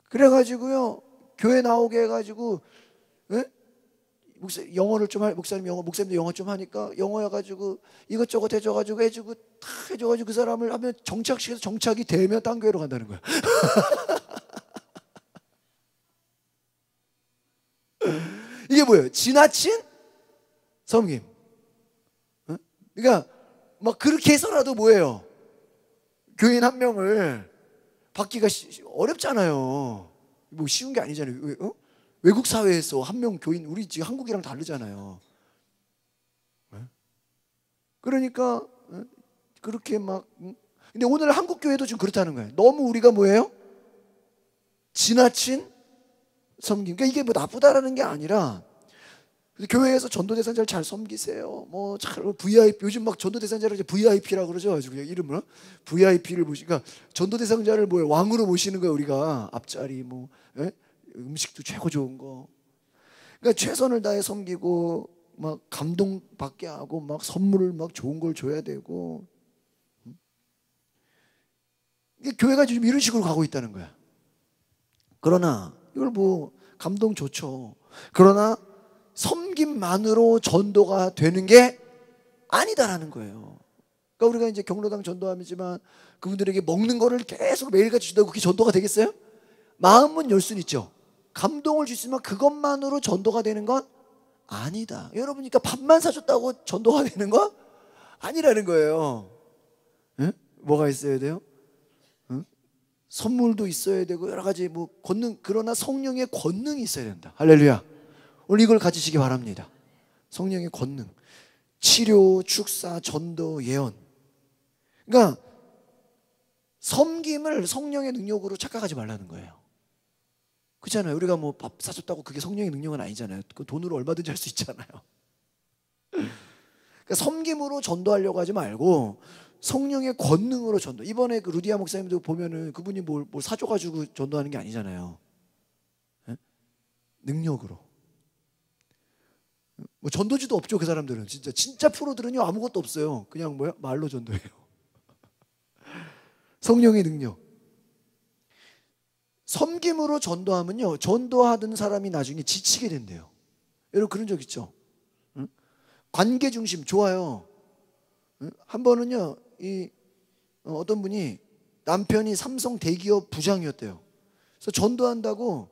그래가지고요 교회 나오게 해가지고 목사님도 영어 좀 하니까 영어 해가지고 이것저것 해줘가지고 다 해줘가지고 그 사람을 하면 정착시켜서 정착이 되면 딴 교회로 간다는 거야. 이게 뭐예요? 지나친 섬김. 그러니까 막 그렇게 해서라도 뭐예요? 교인 한 명을 받기가 어렵잖아요. 뭐 쉬운 게 아니잖아요. 외국 사회에서 한 명 교인, 우리 지금 한국이랑 다르잖아요. 그러니까 그렇게 막 근데 오늘 한국 교회도 지금 그렇다는 거예요. 너무 우리가 뭐예요? 지나친 섬김. 그러니까 이게 뭐 나쁘다라는 게 아니라 교회에서 전도 대상자를 잘 섬기세요. 뭐 잘 VIP, 요즘 막 전도 대상자를 이제 VIP라고 그러죠. 그냥 이름을 VIP를 모시니까 전도 대상자를 뭐예요? 왕으로 모시는 거예요. 우리가 앞자리 뭐 음식도 최고 좋은 거. 그러니까 최선을 다해 섬기고 막 감동받게 하고 막 선물을 막 좋은 걸 줘야 되고. 교회가 지금 이런 식으로 가고 있다는 거야. 그러나 이걸 뭐 감동 좋죠. 그러나 섬김만으로 전도가 되는 게 아니다라는 거예요. 그러니까 우리가 이제 경로당 전도하지만 그분들에게 먹는 거를 계속 매일같이 준다고 그게 전도가 되겠어요? 마음은 열 수는 있죠. 감동을 줄 수 있으면 그것만으로 전도가 되는 건 아니다. 여러분, 그러니까 밥만 사줬다고 전도가 되는 건 아니라는 거예요. 응? 뭐가 있어야 돼요? 응? 선물도 있어야 되고 여러 가지 뭐 권능, 그러나 성령의 권능이 있어야 된다. 할렐루야. 오늘 이걸 가지시기 바랍니다. 성령의 권능. 치료, 축사, 전도, 예언. 그러니까 섬김을 성령의 능력으로 착각하지 말라는 거예요. 그렇잖아요. 우리가 뭐 밥 사줬다고 그게 성령의 능력은 아니잖아요. 그 돈으로 얼마든지 할 수 있잖아요. 그러니까 섬김으로 전도하려고 하지 말고 성령의 권능으로 전도. 이번에 그 루디아 목사님도 보면은 그분이 뭘 사줘가지고 전도하는 게 아니잖아요. 네? 능력으로. 뭐 전도지도 없죠. 그 사람들은 진짜 프로들은요 아무것도 없어요. 그냥 뭐야 말로 전도해요. 성령의 능력. 섬김으로 전도하면요 전도하던 사람이 나중에 지치게 된대요. 여러분 그런 적 있죠? 응? 관계 중심 좋아요. 응? 한 번은요 어떤 분이 남편이 삼성 대기업 부장이었대요. 그래서 전도한다고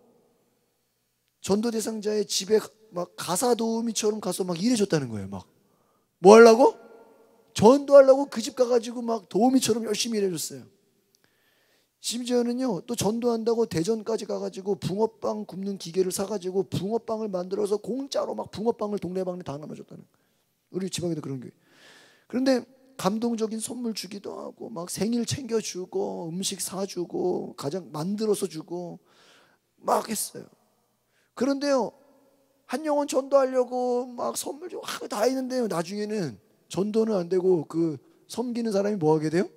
전도 대상자의 집에 막 가사 도우미처럼 가서 막 일해줬다는 거예요. 막 뭐 하려고? 전도하려고 그 집 가가지고 막 도우미처럼 열심히 일해줬어요. 심지어는요 또 전도한다고 대전까지 가가지고 붕어빵 굽는 기계를 사가지고 붕어빵을 만들어서 공짜로 막 붕어빵을 동네방네 다 나눠줬다는 거예요. 우리 지방에도 그런 게. 그런데 감동적인 선물 주기도 하고 막 생일 챙겨주고 음식 사주고 가장 만들어서 주고 막 했어요. 그런데요 한 영혼 전도하려고 막 선물 주고 다 했는데요 나중에는 전도는 안 되고 그 섬기는 사람이 뭐 하게 돼요?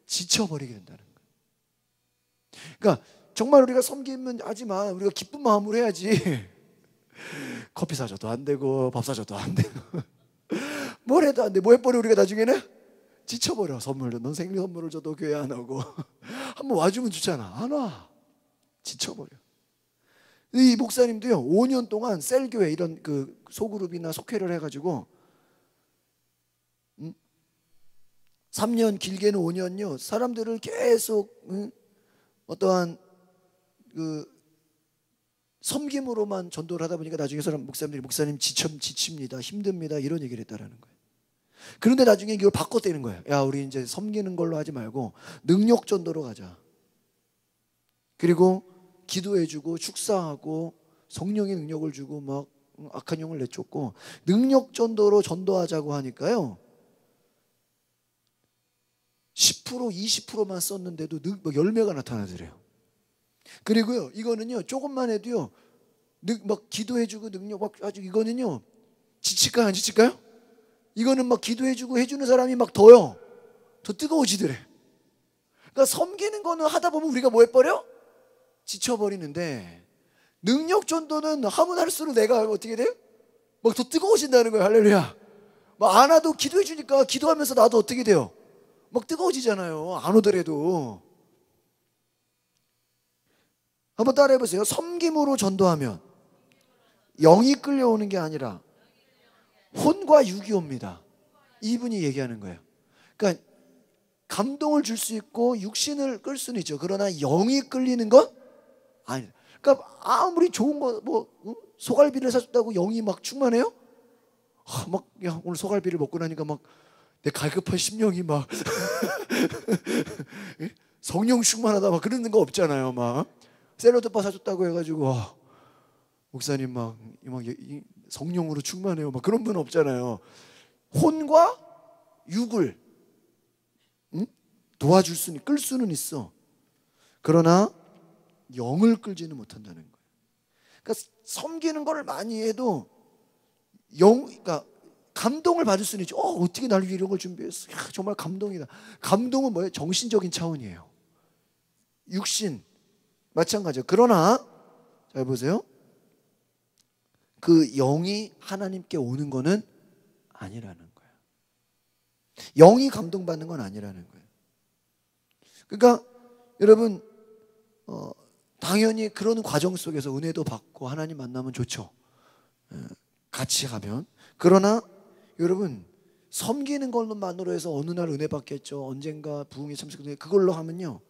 지쳐버리게 된다는 거예요. 그러니까 정말 우리가 섬기면 하지만 우리가 기쁜 마음으로 해야지. 커피 사줘도 안 되고 밥 사줘도 안 되고 뭘 해도 안 돼. 뭐 해버려 우리가 나중에는? 지쳐버려. 선물도 넌 생일 선물을 줘도 교회 안 오고 한번 와주면 좋잖아. 안 와. 지쳐버려. 이 목사님도요 5년 동안 셀교회 이런 그 소그룹이나 속회를 해가지고 3년 길게는 5년요 사람들을 계속 어떠한 그 섬김으로만 전도를 하다 보니까 나중에 사람 목사님들이 목사님 지칩니다 힘듭니다 이런 얘기를 했다라는 거예요. 그런데 나중에 이걸 바꿔대는 거예요. 야 우리 이제 섬기는 걸로 하지 말고 능력 전도로 가자. 그리고 기도해주고 축사하고 성령의 능력을 주고 막 악한 영을 내쫓고 능력 전도로 전도하자고 하니까요 10% 20%만 썼는데도 열매가 나타나더래요. 그리고요 이거는요 조금만 해도요 막 기도해주고 능력 막 아주 이거는요 지칠까요 안 지칠까요? 이거는 막 기도해주고 해주는 사람이 막 더 뜨거워지더래. 그러니까 섬기는 거는 하다 보면 우리가 뭐 해버려? 지쳐버리는데 능력 전도는 하면 할수록 내가 어떻게 돼요? 막 더 뜨거워진다는 거예요. 할렐루야. 막 안 와도 기도해주니까 기도하면서 나도 어떻게 돼요? 막 뜨거워지잖아요. 안 오더라도. 한번 따라해 보세요. 섬김으로 전도하면 영이 끌려오는 게 아니라 혼과 육이 옵니다. 이분이 얘기하는 거예요. 그러니까 감동을 줄 수 있고 육신을 끌 수는 있죠. 그러나 영이 끌리는 건 아니다. 그러니까 아무리 좋은 거 뭐 소갈비를 사줬다고 영이 막 충만해요? 막 야, 오늘 소갈비를 먹고 나니까 막 내 갈급한 심령이 막 성령 충만하다 막 그런 거 없잖아요. 막 샐러드바 사줬다고 해가지고 목사님 막 성령으로 충만해요. 막 그런 분 없잖아요. 혼과 육을 도와줄 수는 끌 수는 있어. 그러나 영을 끌지는 못한다는 거예요. 그러니까 섬기는 걸 많이 해도 그러니까 감동을 받을 수는 있죠. 어떻게 날 위해 이런 걸 준비했어? 야, 정말 감동이다. 감동은 뭐예요? 정신적인 차원이에요. 육신 마찬가지예요. 그러나 잘 보세요. 그 영이 하나님께 오는 거는 아니라는 거예요. 영이 감동받는 건 아니라는 거예요. 그러니까 여러분 당연히 그런 과정 속에서 은혜도 받고 하나님 만나면 좋죠. 같이 가면. 그러나 여러분 섬기는 것만으로 해서 어느 날 은혜 받겠죠. 언젠가 부흥에 참석해 그걸로 하면요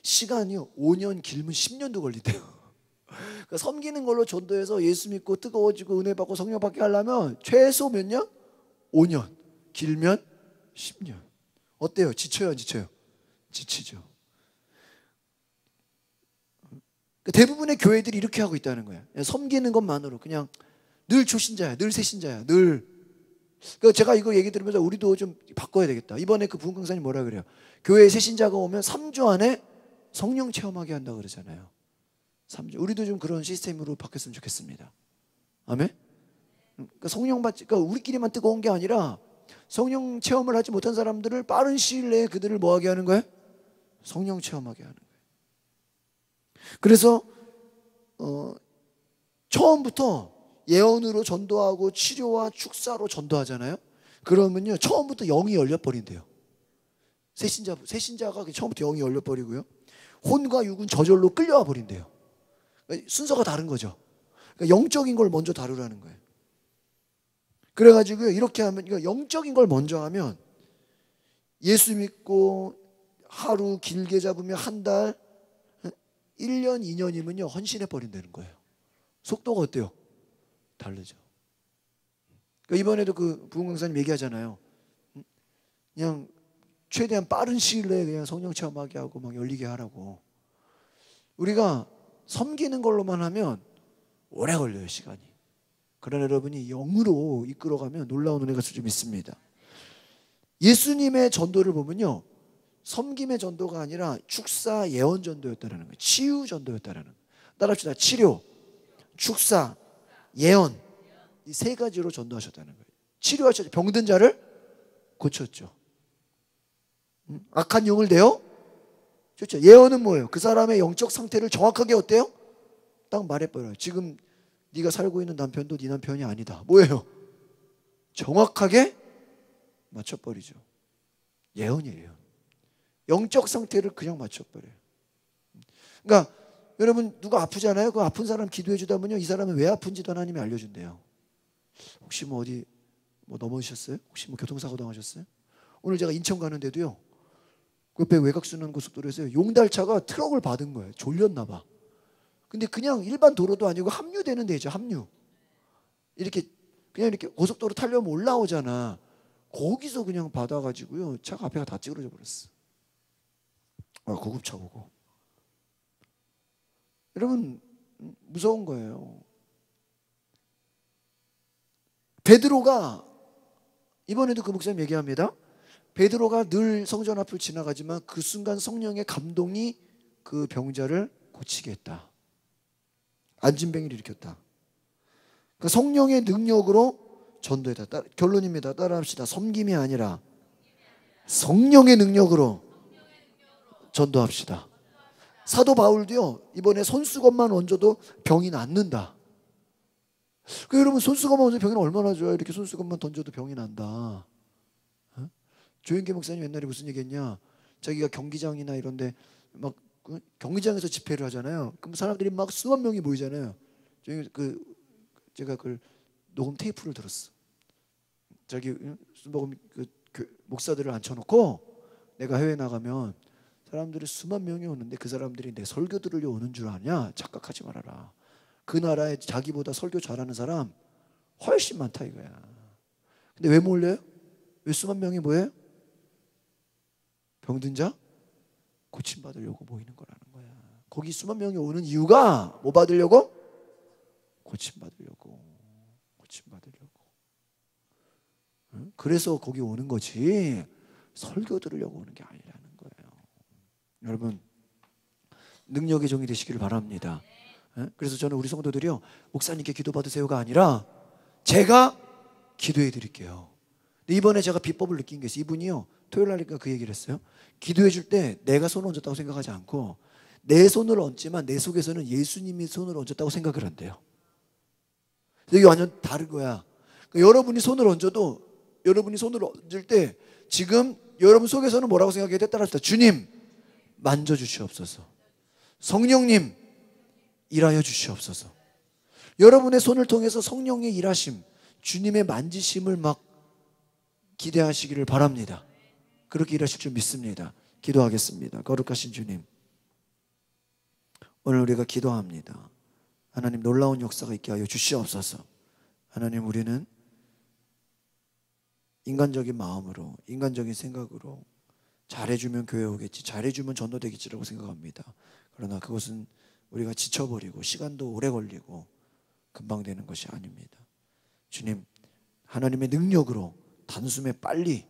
시간이요 5년 길면 10년도 걸린대요. 그러니까 섬기는 걸로 전도해서 예수 믿고 뜨거워지고 은혜 받고 성령 받게 하려면 최소 몇 년? 5년. 길면 10년. 어때요? 지쳐요, 안 지쳐요? 지치죠. 대부분의 교회들이 이렇게 하고 있다는 거예요. 섬기는 것만으로 그냥 늘 초신자야, 늘 새신자야, 늘. 그러니까 제가 이거 얘기 들으면서 우리도 좀 바꿔야 되겠다. 이번에 그 부흥 강사님 뭐라 그래요? 교회에 새신자가 오면 3주 안에 성령 체험하게 한다 그러잖아요. 3주. 우리도 좀 그런 시스템으로 바뀌었으면 좋겠습니다. 아멘? 그러니까 성령 받지, 그러니까 우리끼리만 뜨거운 게 아니라 성령 체험을 하지 못한 사람들을 빠른 시일 내에 그들을 뭐 하게 하는 거예요? 성령 체험하게 하는 거예요. 그래서 처음부터 예언으로 전도하고 치료와 축사로 전도하잖아요. 그러면요 처음부터 영이 열려버린대요. 새신자가 처음부터 영이 열려버리고요. 혼과 육은 저절로 끌려와 버린대요. 그러니까 순서가 다른 거죠. 그러니까 영적인 걸 먼저 다루라는 거예요. 그래가지고 이렇게 하면, 그러니까 영적인 걸 먼저 하면 예수 믿고 하루 길게 잡으면 한 달, 1년, 2년이면요 헌신해 버린다는 거예요. 속도가 어때요? 다르죠. 그러니까 이번에도 그 부흥 강사님 얘기하잖아요. 그냥 최대한 빠른 시일 내에 그냥 성령 체험하게 하고 막 열리게 하라고. 우리가 섬기는 걸로만 하면 오래 걸려요, 시간이. 그러나 여러분이 영으로 이끌어가면 놀라운 은혜가 좀 있습니다. 예수님의 전도를 보면요 섬김의 전도가 아니라 축사 예언 전도였다는 거예요. 치유 전도였다는 거예요. 따라합시다. 치료, 축사, 예언, 이 세 가지로 전도하셨다는 거예요. 치료하셨죠. 병든 자를 고쳤죠. 악한 영을 내어 줬죠. 예언은 뭐예요? 그 사람의 영적 상태를 정확하게 어때요? 딱 말해버려요. 지금 네가 살고 있는 남편도 네 남편이 아니다. 뭐예요? 정확하게 맞춰버리죠. 예언이에요. 영적 상태를 그냥 맞춰버려요. 그러니까 여러분 누가 아프잖아요. 그 아픈 사람 기도해 주다 보면요 이 사람은 왜 아픈지도 하나님이 알려준대요. 혹시 뭐 어디 뭐 넘어지셨어요? 혹시 뭐 교통사고 당하셨어요? 오늘 제가 인천 가는데도요 그 옆에 외곽순환 고속도로에서 용달차가 트럭을 받은 거예요. 졸렸나 봐. 근데 그냥 일반 도로도 아니고 합류되는 데죠. 합류. 이렇게 그냥 이렇게 고속도로 타려면 올라오잖아. 거기서 그냥 받아가지고요 차가 앞에가 다 찌그러져 버렸어. 아, 구급차 오고. 여러분 무서운 거예요. 베드로가 이번에도 그 목사님 얘기합니다. 베드로가 늘 성전 앞을 지나가지만 그 순간 성령의 감동이 그 병자를 고치게 했다. 안진뱅이를 일으켰다. 그 성령의 능력으로 전도했다. 결론입니다. 따라합시다. 섬김이 아니라 성령의 능력으로 전도합시다. 사도 바울도요 이번에 손수건만 얹어도 병이 낫는다. 그 여러분 손수건만 얹어도 병이 얼마나 좋아요. 이렇게 손수건만 던져도 병이 난다. 조영계 목사님 옛날에 무슨 얘기했냐. 자기가 경기장이나 이런데 막 경기장에서 집회를 하잖아요. 그럼 사람들이 막 수만 명이 모이잖아요. 제가 그 녹음 테이프를 들었어. 자기 목사들을 앉혀놓고 내가 해외 나가면 사람들이 수만 명이 오는데 그 사람들이 내 설교 들으려 오는 줄 아냐? 착각하지 말아라. 그 나라에 자기보다 설교 잘하는 사람 훨씬 많다 이거야. 근데 왜 몰려요? 왜 수만 명이 뭐예요? 병든 자 고침받으려고 모이는 거라는 거야. 거기 수만 명이 오는 이유가 뭐 받으려고? 고침받으려고. 응? 그래서 거기 오는 거지 설교 들으려고 오는 게 아니라는 거예요. 여러분 능력의 종이 되시기를 바랍니다. 그래서 저는 우리 성도들이요 목사님께 기도받으세요가 아니라 제가 기도해 드릴게요. 근데 이번에 제가 비법을 느낀 게 있어요. 이분이요 토요일 날이니까 그 얘기를 했어요. 기도해 줄 때 내가 손을 얹었다고 생각하지 않고 내 손을 얹지만 내 속에서는 예수님이 손을 얹었다고 생각을 한대요. 이게 완전 다른 거야. 그러니까 여러분이 손을 얹어도 여러분이 손을 얹을 때 지금 여러분 속에서는 뭐라고 생각해야 돼? 따라합시다. 주님 만져주시옵소서. 성령님 일하여 주시옵소서. 여러분의 손을 통해서 성령의 일하심, 주님의 만지심을 막 기대하시기를 바랍니다. 그렇게 일하실 줄 믿습니다. 기도하겠습니다. 거룩하신 주님, 오늘 우리가 기도합니다. 하나님, 놀라운 역사가 있게 하여 주시옵소서. 하나님, 우리는 인간적인 마음으로, 인간적인 생각으로 잘해주면 교회 오겠지, 잘해주면 전도되겠지라고 생각합니다. 그러나 그것은 우리가 지쳐버리고 시간도 오래 걸리고 금방 되는 것이 아닙니다. 주님, 하나님의 능력으로 단숨에 빨리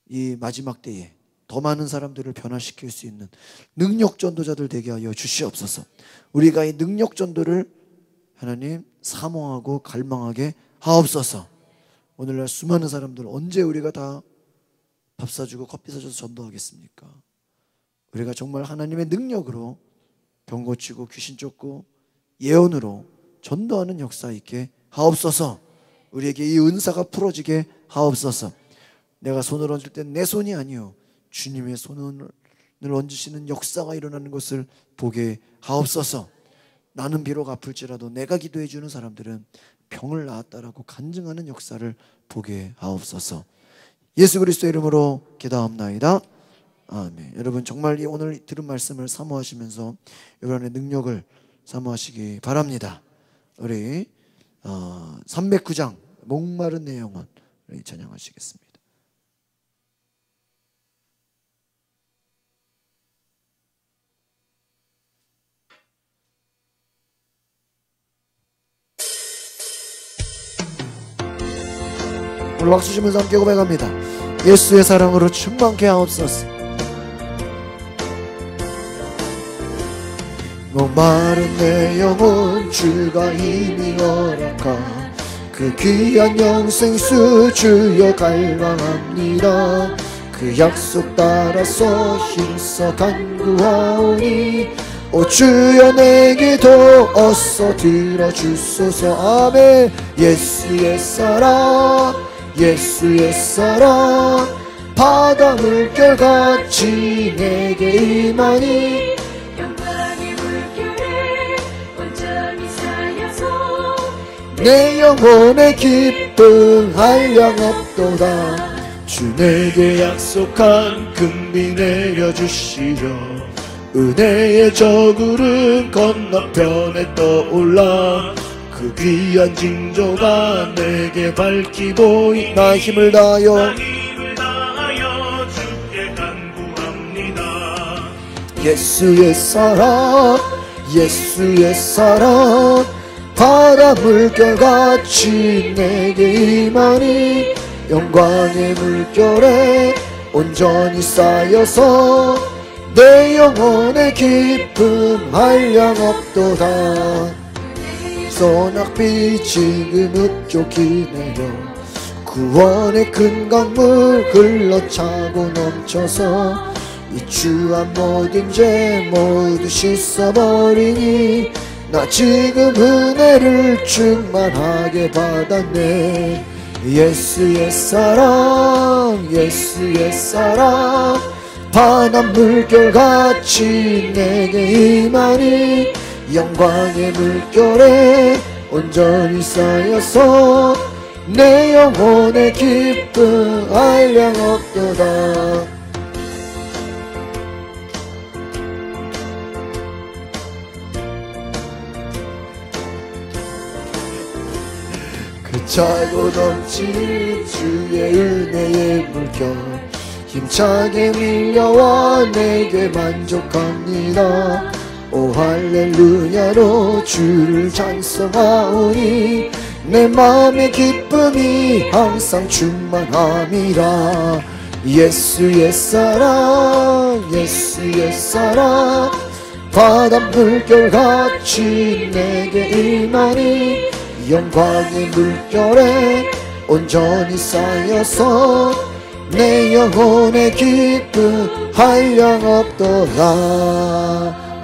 이 마지막 때에 더 많은 사람들을 변화시킬 수 있는 능력 전도자들 되게 하여 주시옵소서. 우리가 이 능력 전도를 하나님 사모하고 갈망하게 하옵소서. 오늘날 수많은 사람들 언제 우리가 다 밥 사주고 커피 사줘서 전도하겠습니까? 우리가 정말 하나님의 능력으로 병 고치고 귀신 쫓고 예언으로 전도하는 역사 있게 하옵소서. 우리에게 이 은사가 풀어지게 하옵소서. 내가 손을 얹을 땐 내 손이 아니요 주님의 손을 얹으시는 역사가 일어나는 것을 보게 하옵소서. 나는 비록 아플지라도 내가 기도해 주는 사람들은 병을 나았다라고 간증하는 역사를 보게 하옵소서. 예수 그리스도의 이름으로 기도합나이다. 아멘. 여러분 정말 이 오늘 들은 말씀을 사모하시면서 여러분의 능력을 사모하시기 바랍니다. 우리 309장 목마른 내 영혼 우리 찬양하시겠습니다. 오늘 박수 치면서 함께 고백합니다. 예수의 사랑으로 충만케 하옵소서. 목마른 내 영혼 주가 이미 허락한 그 귀한 영생수 주여 갈망합니다. 그 약속 따라서 힘써 간구하오니 오 주여 내게도 어서 들어주소서. 아멘. 예수의 사랑 예수의 사랑 바다 물결같이 내게 임하니 영광의 물결에 온전히 쌓여서 내 영혼의 기쁨 한량없도다. 주 내게 약속한 금비 내려주시려 은혜의 저구름 건너편에 떠올라 그 귀한 징조가 내게 밝히 보이 나 힘을 다하여 주께 간구합니다. 예수의 사랑 예수의 사랑 바다 물결같이 내게 임하니 영광의 물결에 온전히 쌓여서 내 영혼의 기쁨 한량없도다. 소낙비 지금 흡족히 내려 구원의 큰 강물 흘러차고 넘쳐서 이 추한 모든 죄 모두 씻어버리니 나 지금 은혜를 충만하게 받았네. 예수의 사랑 예수의 사랑 바다 물결같이 내게 임하니 영광의 물결에 온전히 쌓여서 내 영혼의 기쁨 한량없도다. 그 차고 넘치는 주의 은혜의 물결 힘차게 밀려와 내게 만족합니다. 오 할렐루야로 주를 찬송하오니 내 마음의 기쁨이 항상 충만함이라. 예수의 사랑 예수의 사랑 바다 물결같이 내게 임하니 영광의 물결에 온전히 쌓여서 내 영혼의 기쁨 한량없도다.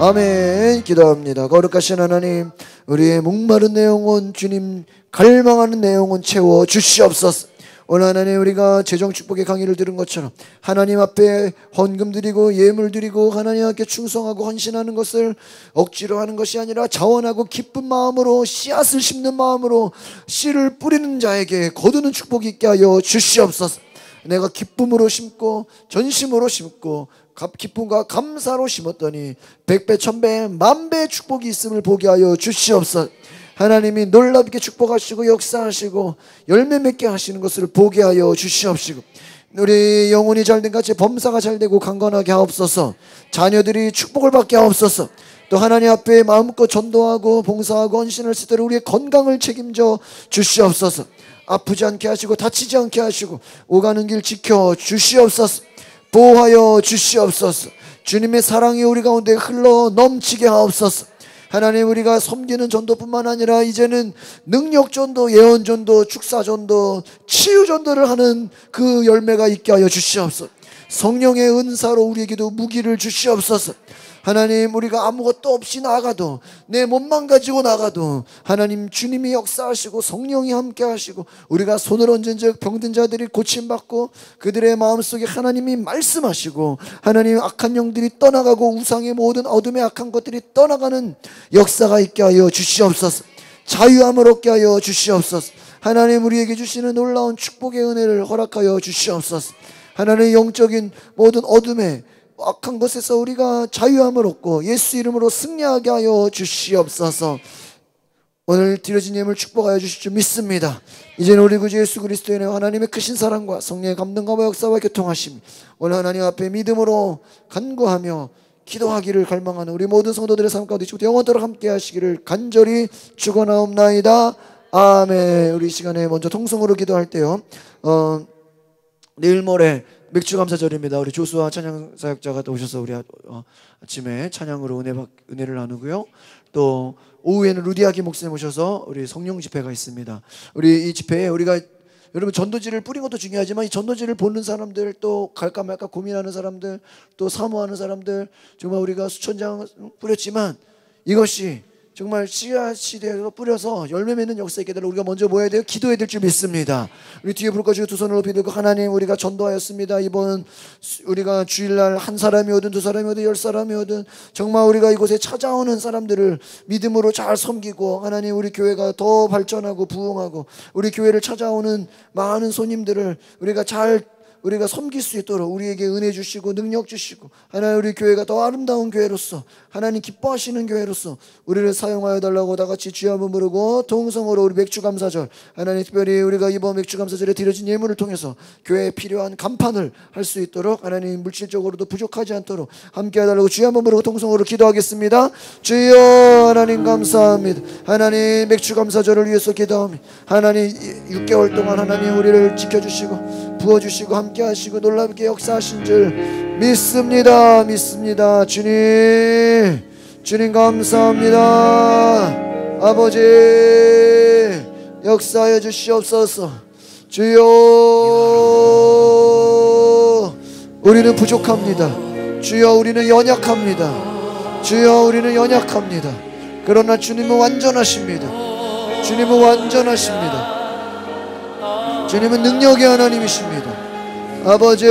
아멘. 기도합니다. 거룩하신 하나님, 우리의 목마른 내 영혼 주님 갈망하는 내 영혼 채워 주시옵소서. 오늘 하나님 우리가 재정 축복의 강의를 들은 것처럼 하나님 앞에 헌금 드리고 예물 드리고 하나님 앞에 충성하고 헌신하는 것을 억지로 하는 것이 아니라 자원하고 기쁜 마음으로 씨앗을 심는 마음으로 씨를 뿌리는 자에게 거두는 축복이 있게 하여 주시옵소서. 내가 기쁨으로 심고 전심으로 심고 기쁨과 감사로 심었더니 100배, 1000배, 10,000배의 축복이 있음을 보게 하여 주시옵소서. 하나님이 놀랍게 축복하시고 역사하시고 열매 맺게 하시는 것을 보게 하여 주시옵시고, 우리 영혼이 잘된 같이 범사가 잘되고 강건하게 하옵소서. 자녀들이 축복을 받게 하옵소서. 또 하나님 앞에 마음껏 전도하고 봉사하고 헌신할 수 있도록 우리의 건강을 책임져 주시옵소서. 아프지 않게 하시고 다치지 않게 하시고 오가는 길 지켜 주시옵소서. 보호하여 주시옵소서. 주님의 사랑이 우리 가운데 흘러 넘치게 하옵소서. 하나님 우리가 섬기는 전도뿐만 아니라 이제는 능력전도, 예언전도, 축사전도, 치유전도를 하는 그 열매가 있게 하여 주시옵소서. 성령의 은사로 우리에게도 무기를 주시옵소서. 하나님 우리가 아무것도 없이 나가도, 내 몸만 가지고 나가도 하나님 주님이 역사하시고 성령이 함께 하시고 우리가 손을 얹은 즉 병든 자들이 고침받고 그들의 마음속에 하나님이 말씀하시고 하나님 악한 영들이 떠나가고 우상의 모든 어둠의 악한 것들이 떠나가는 역사가 있게 하여 주시옵소서. 자유함을 얻게 하여 주시옵소서. 하나님 우리에게 주시는 놀라운 축복의 은혜를 허락하여 주시옵소서. 하나님의 영적인 모든 어둠의 악한 것에서 우리가 자유함을 얻고 예수 이름으로 승리하게 하여 주시옵소서. 오늘 드려진 예물 축복하여 주실 줄 믿습니다. 이제는 우리 구주 예수 그리스도의 은혜와 하나님의 크신 사랑과 성령의 감동과 역사와 교통하심, 오늘 하나님 앞에 믿음으로 간구하며 기도하기를 갈망하는 우리 모든 성도들의 삶 가운데 지금부터 영원토록 함께 하시기를 간절히 축원하옵나이다. 아멘. 우리 이 시간에 먼저 통성으로 기도할 때요, 내일 모레 맥주감사절입니다. 우리 조수아 찬양사역자가 오셔서 우리 아침에 찬양으로 은혜를 나누고요. 또 오후에는 루디아기 목사님 오셔서 우리 성령 집회가 있습니다. 우리 이 집회에 우리가 여러분 전도지를 뿌린 것도 중요하지만 이 전도지를 보는 사람들, 또 갈까 말까 고민하는 사람들, 또 사모하는 사람들, 정말 우리가 수천 장 뿌렸지만 이것이 정말 씨앗이 되어서 뿌려서 열매 맺는 역사 있게 되도록 우리가 먼저 뭐 해야 돼요? 기도해야 될 줄 믿습니다. 우리 뒤에 불 꺼지고 두 손을 높이 들고, 하나님 우리가 전도하였습니다. 이번 우리가 주일날 한 사람이 오든 두 사람이 오든 10사람이 오든 정말 우리가 이곳에 찾아오는 사람들을 믿음으로 잘 섬기고 하나님 우리 교회가 더 발전하고 부흥하고 우리 교회를 찾아오는 많은 손님들을 우리가 섬길 수 있도록 우리에게 은혜 주시고 능력 주시고 하나님 우리 교회가 더 아름다운 교회로서 하나님 기뻐하시는 교회로서 우리를 사용하여 달라고 다 같이 주여 한번 부르고 동성으로 우리 맥주감사절, 하나님 특별히 우리가 이번 맥주감사절에 드려진 예물을 통해서 교회에 필요한 간판을 할 수 있도록 하나님 물질적으로도 부족하지 않도록 함께 해달라고 주여 한번 부르고 동성으로 기도하겠습니다. 주여 하나님 감사합니다. 하나님 맥주감사절을 위해서 기도합니다. 하나님 6개월 동안 하나님 우리를 지켜주시고 부어주시고 함께 하시고 놀랍게 역사하신 줄 믿습니다. 주님 감사합니다. 아버지 역사해 주시옵소서. 주여 우리는 부족합니다. 주여 우리는 연약합니다. 주여 우리는 연약합니다. 그러나 주님은 완전하십니다. 주님은 능력의 하나님이십니다. 아버지